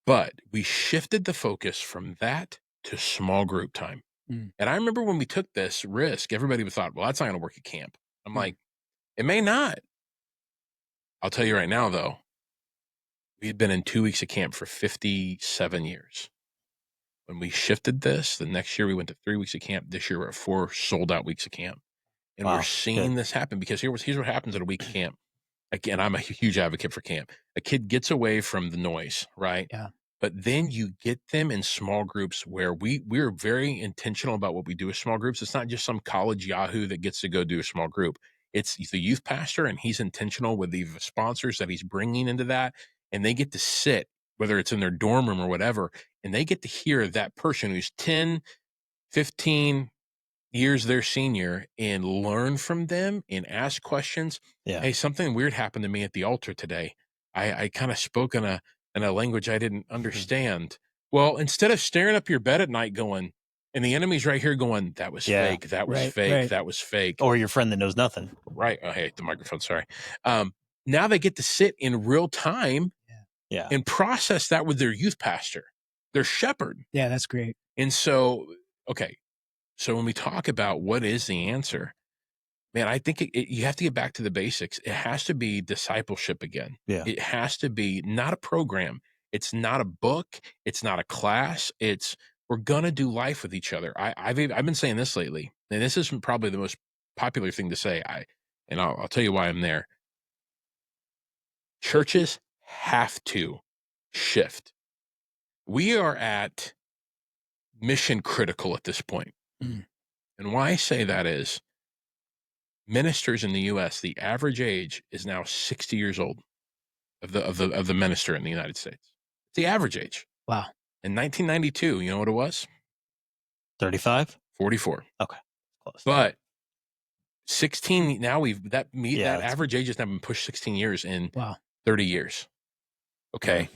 But we shifted the focus from that to small group time. And I remember when we took this risk, everybody thought, well, that's not going to work at camp. I'm like, it may not. I'll tell you right now, though, we had been in 2 weeks of camp for 57 years. When we shifted this, the next year we went to 3 weeks of camp. This year we're at 4 sold out weeks of camp. And we're seeing this happen, because here's what happens at a week of camp. Again, I'm a huge advocate for camp. A kid gets away from the noise, right? Yeah. But then you get them in small groups where we're very intentional about what we do with small groups. It's not just some college yahoo that gets to go do a small group. It's the youth pastor, and he's intentional with the sponsors that he's bringing into that. And they get to sit, whether it's in their dorm room or whatever, and they get to hear that person who's 10, 15 years their senior and learn from them and ask questions. Yeah. Hey, something weird happened to me at the altar today. I kind of spoke in a language I didn't understand. Well, instead of staring up your bed at night going, and the enemy's right here going, that was fake, that was fake, that was fake. Or your friend that knows nothing. Right. Oh, hey, the microphone, sorry. Now they get to sit in real time and process that with their youth pastor, their shepherd. Yeah, that's great. And so, okay, so when we talk about what is the answer, man, I think you have to get back to the basics. It has to be discipleship again. Yeah. It has to be not a program. It's not a book. It's not a class. We're going to do life with each other. I've been saying this lately, and this isn't probably the most popular thing to say. I'll tell you why I'm there. Churches have to shift. We are at mission critical at this point. Mm. And why I say that is ministers in the U.S., the average age is now 60 years old of the minister in the United States. It's the average age. Wow. In 1992, you know what it was? 35? 44. Okay. Close. But 16, now that Yeah, average age has now been pushed 16 years in Wow. 30 years. Okay.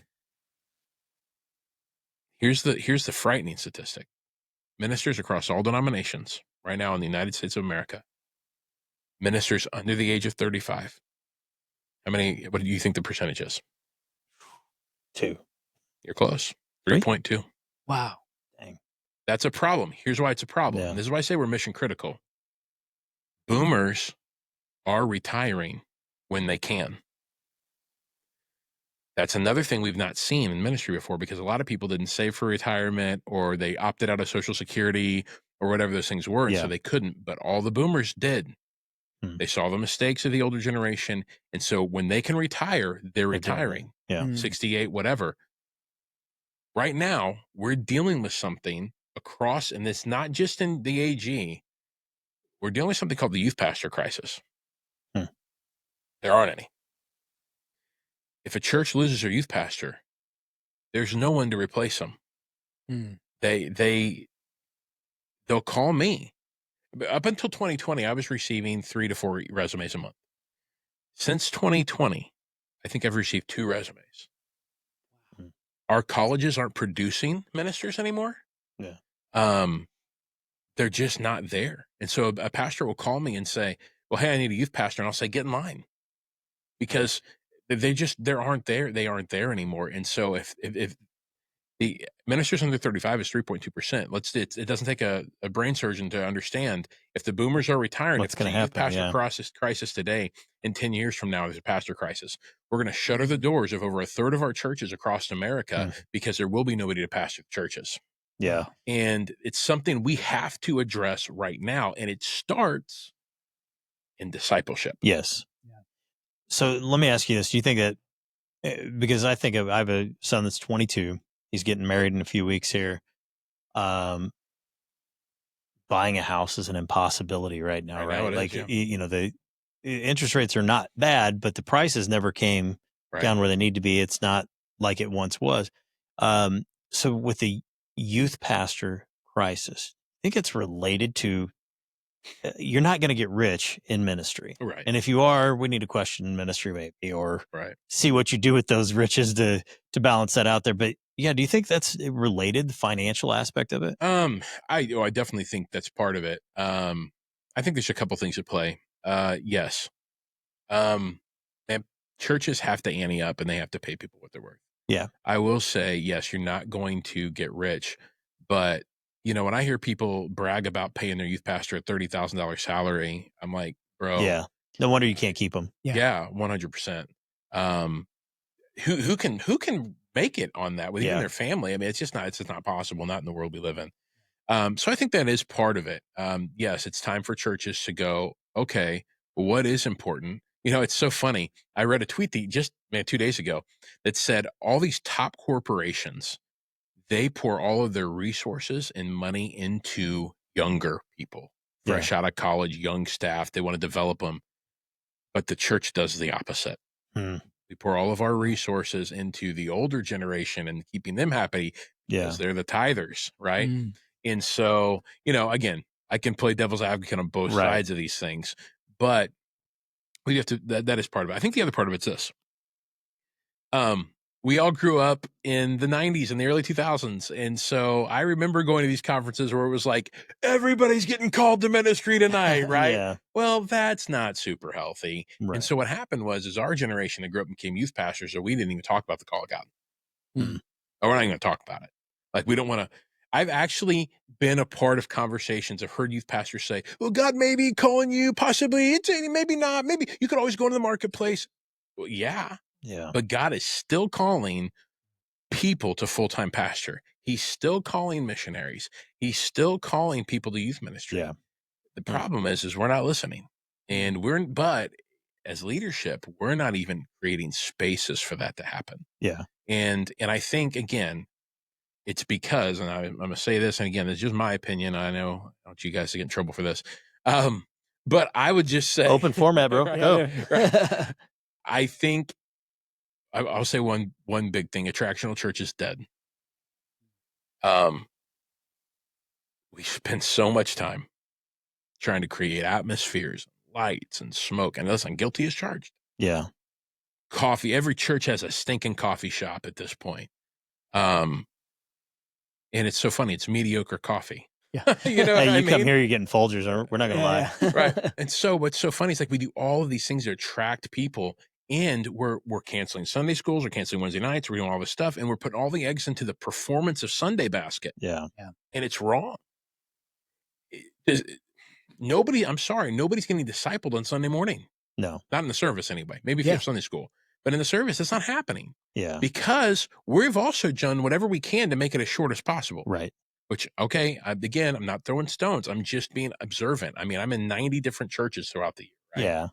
Here's the frightening statistic. Ministers across all denominations right now in the United States of America, ministers under the age of 35. What do you think the percentage is? 2. You're close. 3? 3.2. Wow. Dang. That's a problem. Here's why it's a problem. Yeah. And this is why I say we're mission critical. Boomers are retiring when they can. That's another thing we've not seen in ministry before, because a lot of people didn't save for retirement, or they opted out of Social Security or whatever those things were, and so they couldn't. But all the boomers did. They saw the mistakes of the older generation, and so when they can retire, they're retiring. Yeah. 68, whatever. Right now, we're dealing with something across, and it's not just in the AG. We're dealing with something called the youth pastor crisis. There aren't any. If a church loses their youth pastor, there's no one to replace them. They'll call me. Up until 2020, I was receiving 3 to 4 resumes a month. Since 2020, I think I've received 2 resumes. Our colleges aren't producing ministers anymore. Yeah. They're just not there. And so a pastor will call me and say, well, hey, I need a youth pastor. And I'll say, get in line. Because they aren't there anymore. And so if the ministers under 35 is 3.2%, it doesn't take a brain surgeon to understand if the boomers are retiring, what's going to happen. Pastor crisis today, in 10 years from now, there's a pastor crisis. We're going to shutter the doors of over a third of our churches across America because there will be nobody to pastor churches. Yeah. And it's something we have to address right now. And it starts in discipleship. Yes. So let me ask you this. Do you think that, because I have a son that's 22, he's getting married in a few weeks here. Buying a house is an impossibility right now, right? The interest rates are not bad, but the prices never came down where they need to be. It's not like it once was. So with the youth pastor crisis, I think it's related to, you're not going to get rich in ministry. Right. And if you are, we need to question ministry maybe, or see what you do with those riches to balance that out there. But yeah, do you think that's related, the financial aspect of it? I definitely think that's part of it. I think there's a couple things at play. Yes. And churches have to ante up and they have to pay people what they're worth. Yeah. I will say, yes, you're not going to get rich, but when I hear people brag about paying their youth pastor a $30,000 salary, I'm like, bro. Yeah. No wonder you can't keep them. Yeah, 100%. Who can make it on that with even their family? I mean, it's just not possible, not in the world we live in. So I think that is part of it. Yes, it's time for churches to go, okay, what is important? It's so funny. I read a tweet 2 days ago that said all these top corporations, they pour all of their resources and money into younger people, fresh out of college, young staff. They want to develop them. But the church does the opposite. We pour all of our resources into the older generation and keeping them happy because they're the tithers, right? And so, again, I can play devil's advocate on both sides of these things, but we have to, that is part of it. I think the other part of it's this. We all grew up in the 90s and the early 2000s. And so I remember going to these conferences where it was like, everybody's getting called to ministry tonight, right? Well, that's not super healthy. Right. And so what happened was our generation that grew up and became youth pastors, so we didn't even talk about the call of God. Or we're not even going to talk about it. Like, we don't want to, I've actually been a part of conversations. I've heard youth pastors say, well, God may be calling you, possibly, maybe not, maybe you could always go to the marketplace. Well, yeah, but God is still calling people to full-time pastor. He's still calling missionaries. He's still calling people to youth ministry. Yeah. The problem is we're not listening. And but as leadership, we're not even creating spaces for that to happen. Yeah. And I think, again, it's because, and I'm going to say this, and again, it's just my opinion. I know I want you guys to get in trouble for this. But I would just say, open format, bro. Right, Go. right. I think I'll say one big thing: attractional church is dead. We spend so much time trying to create atmospheres, lights, and smoke. And listen, guilty as charged. Yeah. Coffee. Every church has a stinking coffee shop at this point. And it's so funny. It's mediocre coffee. Yeah. You know, hey, you come here, you're getting Folgers. We're not going to lie. Right. And so what's so funny is like we do all of these things to attract people, and we're canceling Sunday schools, we're canceling Wednesday nights, we're doing all this stuff, and we're putting all the eggs into the performance of Sunday basket. Yeah. And it's wrong. I'm sorry, nobody's getting discipled on Sunday morning. No. Not in the service anyway. Maybe if you have Sunday school. But in the service, it's not happening. Yeah. Because we've also done whatever we can to make it as short as possible. Right. Which, okay, again, I'm not throwing stones. I'm just being observant. I mean, I'm in 90 different churches throughout the year. Right?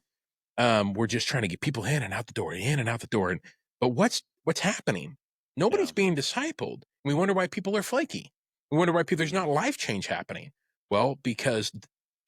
Yeah. We're just trying to get people in and out the door, in and out the door. But what's happening? Nobody's being discipled. We wonder why people are flaky. We wonder why there's not life change happening. Well, because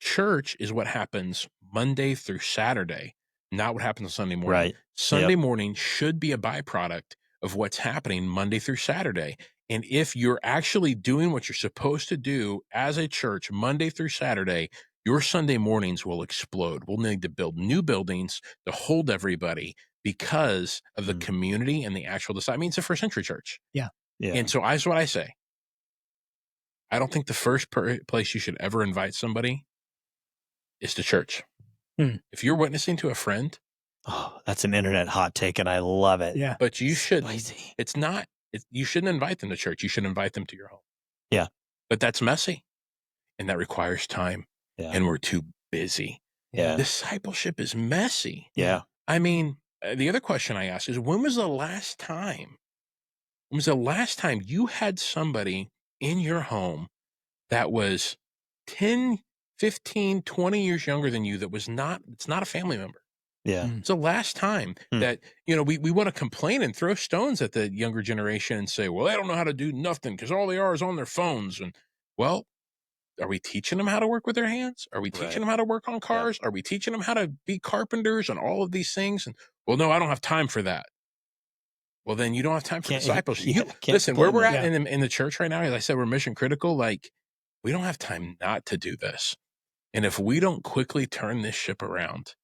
church is what happens Monday through Saturday, not what happens on Sunday morning. Right. Sunday morning should be a byproduct of what's happening Monday through Saturday. And if you're actually doing what you're supposed to do as a church Monday through Saturday, your Sunday mornings will explode. We'll need to build new buildings to hold everybody because of the community and the actual disciple. I mean, it's a first century church. Yeah. And so that's what I say. I don't think the first place you should ever invite somebody is to church. If you're witnessing to a friend. Oh, that's an internet hot take, and I love it. Yeah. But you should. Spicy. You shouldn't invite them to church. You should invite them to your home. Yeah. But that's messy. And that requires time. Yeah. And we're too busy. Yeah. Discipleship is messy. Yeah. I mean, the other question I ask is, when was the last time you had somebody in your home that was 10, 15, 20 years younger than you it's not a family member? Yeah. It's the last time that, we want to complain and throw stones at the younger generation and say, well, they don't know how to do nothing because all they are is on their phones. And, well, are we teaching them how to work with their hands? Are we teaching them how to work on cars? Are we teaching them how to be carpenters and all of these things? And, well, no, I don't have time for that. Well, then you don't have time for discipleship. Listen, where we're at in the church right now, as I said, we're mission critical. Like, we don't have time not to do this. And if we don't quickly turn this ship around,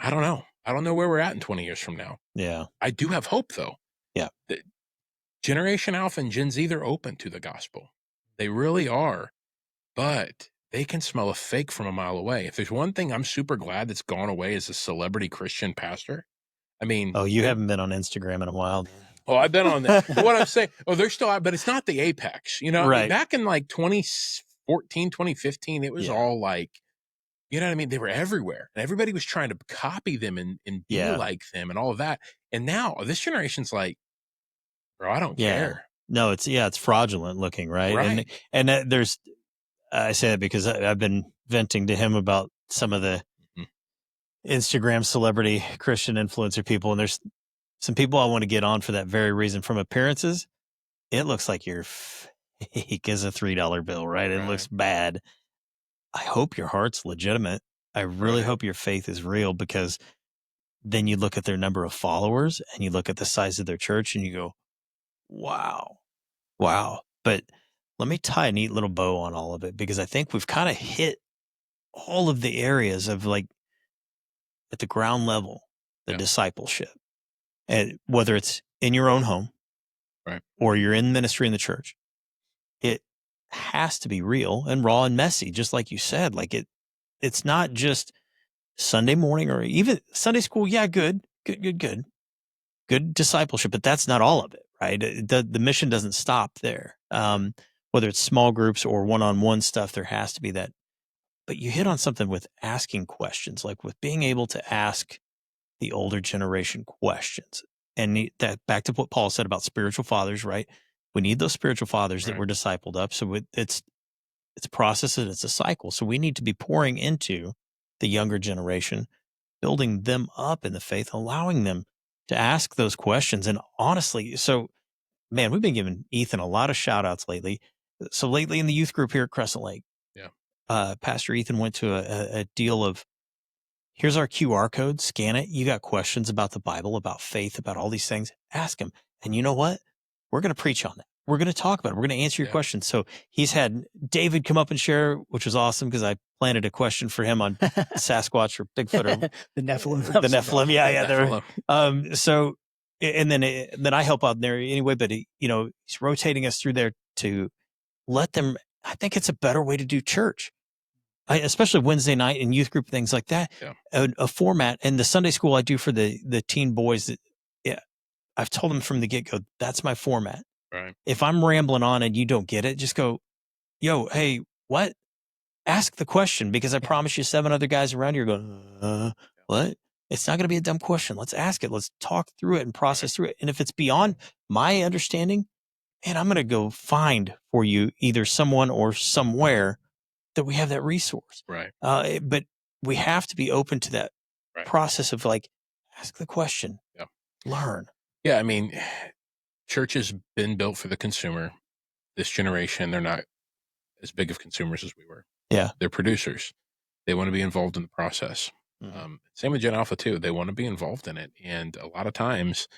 I don't know. I don't know where we're at in 20 years from now. Yeah. I do have hope, though. Yeah. That Generation Alpha and Gen Z, they're open to the gospel. They really are. But they can smell a fake from a mile away. If there's one thing I'm super glad that's gone away as a celebrity Christian pastor, I mean. Oh, you haven't been on Instagram in a while. Oh, I've been on that. What I'm saying, they're still out, but it's not the apex. Right. Back in like 2014, 2015, it was all like, you know what I mean? They were everywhere. And everybody was trying to copy them and be like them and all of that. And now this generation's like, bro, I don't care. No, it's fraudulent looking, right? And there's, I say that because I've been venting to him about some of the Instagram celebrity Christian influencer people. And there's some people I want to get on for that very reason. From appearances, it looks like you're fake as a $3 bill, right? It looks bad. I hope your heart's legitimate. I really hope your faith is real, because then you look at their number of followers and you look at the size of their church and you go, wow. But let me tie a neat little bow on all of it, because I think we've kind of hit all of the areas of, like, at the ground level, the discipleship, and whether it's in your own home or you're in ministry in the church, it has to be real and raw and messy, just like you said. Like, it's not just Sunday morning or even Sunday school. Yeah, good discipleship, but that's not all of it, right? The mission doesn't stop there. Whether it's small groups or one-on-one stuff, there has to be that. But you hit on something with asking questions, like with being able to ask the older generation questions. And that back to what Paul said about spiritual fathers, right? We need those spiritual fathers that were discipled up. So it's a process and it's a cycle. So we need to be pouring into the younger generation, building them up in the faith, allowing them to ask those questions. And honestly, so man, we've been giving Ethan a lot of shout outs lately. So lately in the youth group here at Crescent Lake, Pastor Ethan went to a deal of, here's our QR code, scan it. You got questions about the Bible, about faith, about all these things, ask them. And you know what? We're going to preach on that. We're going to talk about it. We're going to answer your questions. So he's had David come up and share, which was awesome because I planted a question for him on Sasquatch or Bigfoot or the Nephilim. The Nephilim. Yeah. So, and then I help out there anyway, but he's rotating us through there to let them. I think it's a better way to do church. Especially Wednesday night and youth group, things like that, a format. And the Sunday school I do for the teen boys, I've told them from the get-go, that's my format. Right. If I'm rambling on and you don't get it, just go, yo, hey, what? Ask the question, because I promise you 7 other guys around you are going, what? It's not going to be a dumb question. Let's ask it. Let's talk through it and process through it. And if it's beyond my understanding, man, I'm going to go find for you either someone or somewhere that we have that resource. Right. But we have to be open to that process of like, ask the question, learn. Yeah. I mean, church has been built for the consumer. This generation, they're not as big of consumers as we were. Yeah. They're producers. They want to be involved in the process. Same with Gen Alpha too. They want to be involved in it. And a lot of times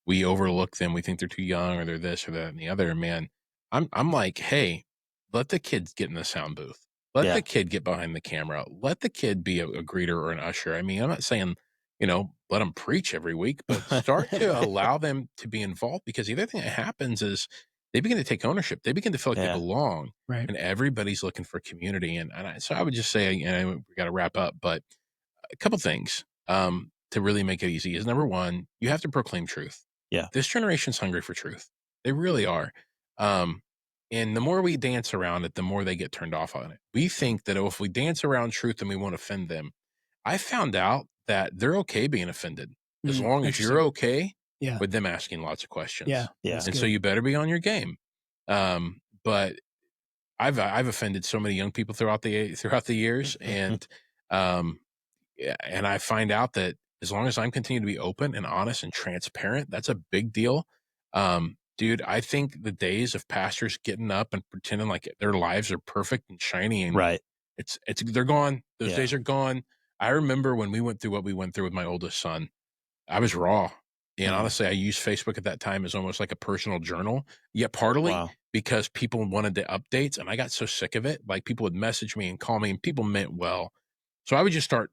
we overlook them. We think they're too young or they're this or that and the other. Man, I'm like, hey, let the kids get in the sound booth. Let the kid get behind the camera. Let the kid be a greeter or an usher. I mean, I'm not saying, let them preach every week, but start to allow them to be involved, because the other thing that happens is they begin to take ownership. They begin to feel like they belong, and everybody's looking for community. So I would just say, we got to wrap up, but a couple things to really make it easy is, number one, you have to proclaim truth. Yeah. This generation's hungry for truth. They really are. And the more we dance around it, the more they get turned off on it. We think that if we dance around truth and we won't offend them. I found out that they're okay being offended as long as you're okay with them asking lots of questions. Yeah. And so you better be on your game. But I've offended so many young people throughout the years, and I find out that as long as I'm continuing to be open and honest and transparent, that's a big deal. Dude, I think the days of pastors getting up and pretending like their lives are perfect and shiny and they're gone. Those days are gone. I remember when we went through what we went through with my oldest son, I was raw. And honestly, I used Facebook at that time as almost like a personal journal, yet partly because people wanted the updates, and I got so sick of it. Like, people would message me and call me, and people meant well. So I would just start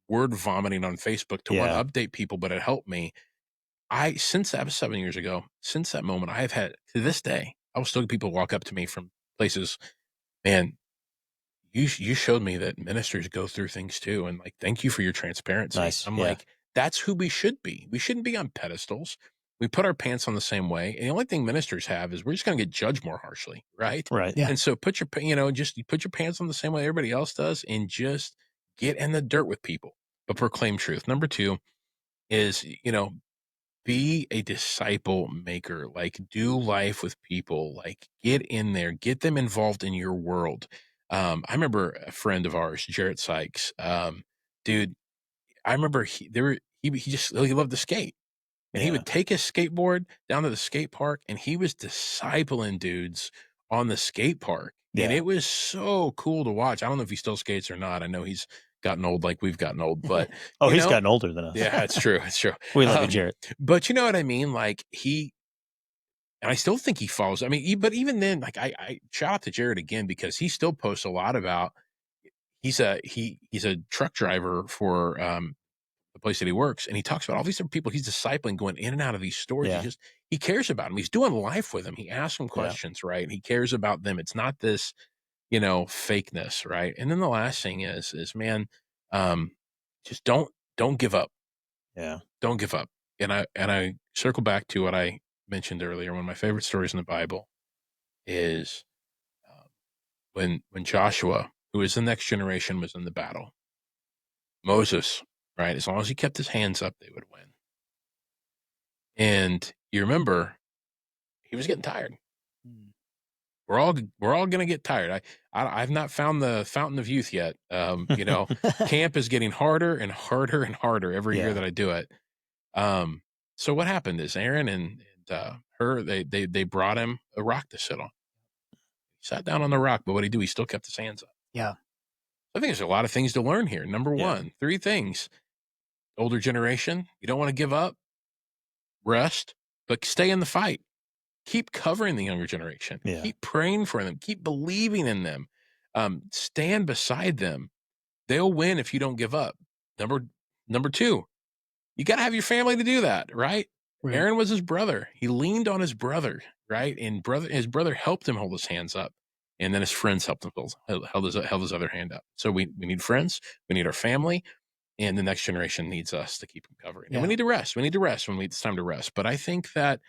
word vomiting on Facebook to want to update people, but it helped me. Since that was 7 years ago, since that moment, I have had, to this day, I will still get people walk up to me from places, man, you showed me that ministers go through things too. And like, thank you for your transparency. Nice. I'm like, that's who we should be. We shouldn't be on pedestals. We put our pants on the same way. And the only thing ministers have is we're just going to get judged more harshly. Right. Right. Yeah. And so put your pants on the same way everybody else does, and just get in the dirt with people, but proclaim truth. Number 2 is, be a disciple maker. Like, do life with people. Like, get in there, get them involved in your world. I remember a friend of ours, Jarrett Sykes. Dude, I remember he loved to skate, and he would take his skateboard down to the skate park, and he was discipling dudes on the skate park. And it was so cool to watch. I don't know if he still skates or not. I know he's gotten old like we've gotten old, but he's gotten older than us. Yeah, it's true. It's true. We love you, Jarrett. But you know what I mean? Like, and I still think he follows. I mean, but even then, like, I shout out to Jarrett again, because he still posts a lot about, he's a truck driver for the place that he works, and he talks about all these different people he's discipling, going in and out of these stores. He cares about them. He's doing life with them. He asks them questions, right? And he cares about them. It's not this, fakeness, right? And then the last thing is man, just don't give up. Yeah. Don't give up. And I circle back to what I mentioned earlier. One of my favorite stories in the Bible is when Joshua, who is the next generation, was in the battle. Moses, right? As long as he kept his hands up, they would win. And you remember, he was getting tired. We're all going to get tired. I've not found the fountain of youth yet. Camp is getting harder and harder and harder every year that I do it. So what happened is Aaron and her, they brought him a rock to sit on. He sat down on the rock, but what did he do? He still kept his hands up. Yeah. I think there's a lot of things to learn here. Number one, 3 things. Older generation, you don't want to give up, rest, but stay in the fight. Keep covering the younger generation. Yeah. Keep praying for them. Keep believing in them. Stand beside them. They'll win if you don't give up. Number 2, you got to have your family to do that, right? Aaron was his brother. He leaned on his brother, right? And his brother helped him hold his hands up. And then his friends helped him held his other hand up. So we need friends. We need our family. And the next generation needs us to keep them covering. And we need to rest. We need to rest when it's time to rest. But I think that,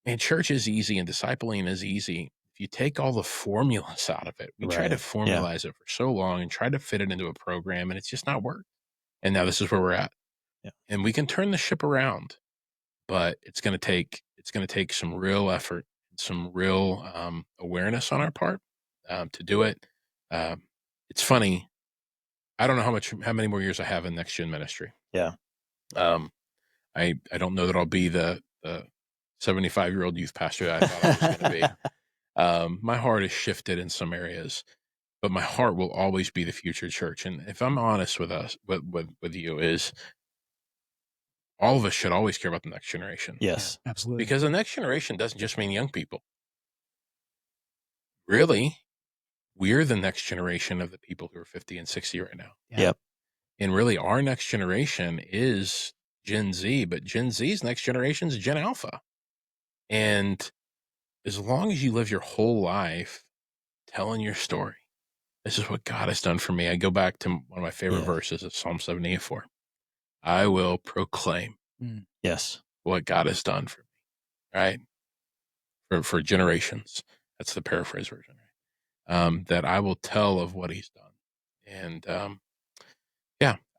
man, church is easy and discipling is easy. If you take all the formulas out of it, we try to formalize it for so long and try to fit it into a program, and it's just not worked. And now this is where we're at. Yeah. And we can turn the ship around, but it's going to take some real effort, some real awareness on our part to do it. It's funny. I don't know how many more years I have in Next Gen ministry. Yeah. I don't know that I'll be the 75-year-old youth pastor that I thought I was going to be. My heart is shifted in some areas, but my heart will always be the future church. And if I'm honest with you, is all of us should always care about the next generation. Yes, absolutely. Because the next generation doesn't just mean young people. Really, we're the next generation of the people who are 50 and 60 right now. Yeah. Yep. And really, our next generation is Gen Z, but Gen Z's next generation is Gen Alpha. And as long as you live your whole life telling your story, this is what God has done for me. I go back to one of my favorite verses of Psalm 78:4. I will proclaim what God has done for me, right? For generations. That's the paraphrase version, right? That I will tell of what he's done. And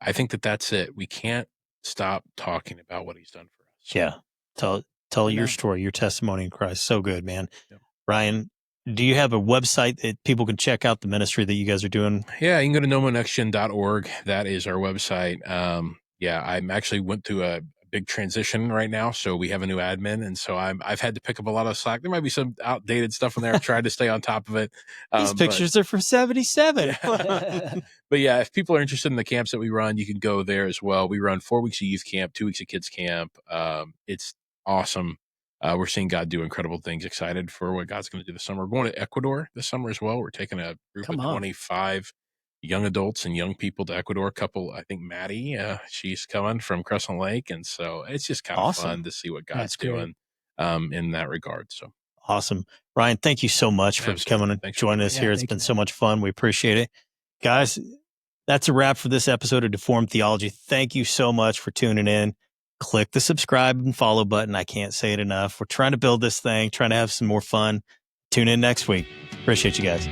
I think that's it. We can't stop talking about what he's done for us. Yeah. Tell your story, your testimony in Christ. So good, man. Yep. Ryan, do you have a website that people can check out the ministry that you guys are doing? Yeah, you can go to nomonextgen.org. That is our website. I actually went through a big transition right now, so we have a new admin, and so I've had to pick up a lot of slack. There might be some outdated stuff in there. I've tried to stay on top of it. These pictures are for 77. But yeah, if people are interested in the camps that we run, you can go there as well. We run 4 weeks of youth camp, 2 weeks of kids camp. It's awesome. We're seeing God do incredible things. Excited for what God's going to do this summer. We're going to Ecuador this summer as well. We're taking a group of 25 young adults and young people to Ecuador. A couple, I think Maddie, she's coming from Crescent Lake. And so it's just kind of fun to see what God's doing in that regard. So awesome. Ryan, thank you so much for coming and joining us here. It's been so much fun. We appreciate it. Guys, that's a wrap for this episode of Deformed Theology. Thank you so much for tuning in. Click the subscribe and follow button. I can't say it enough. We're trying to build this thing, trying to have some more fun. Tune in next week. Appreciate you guys.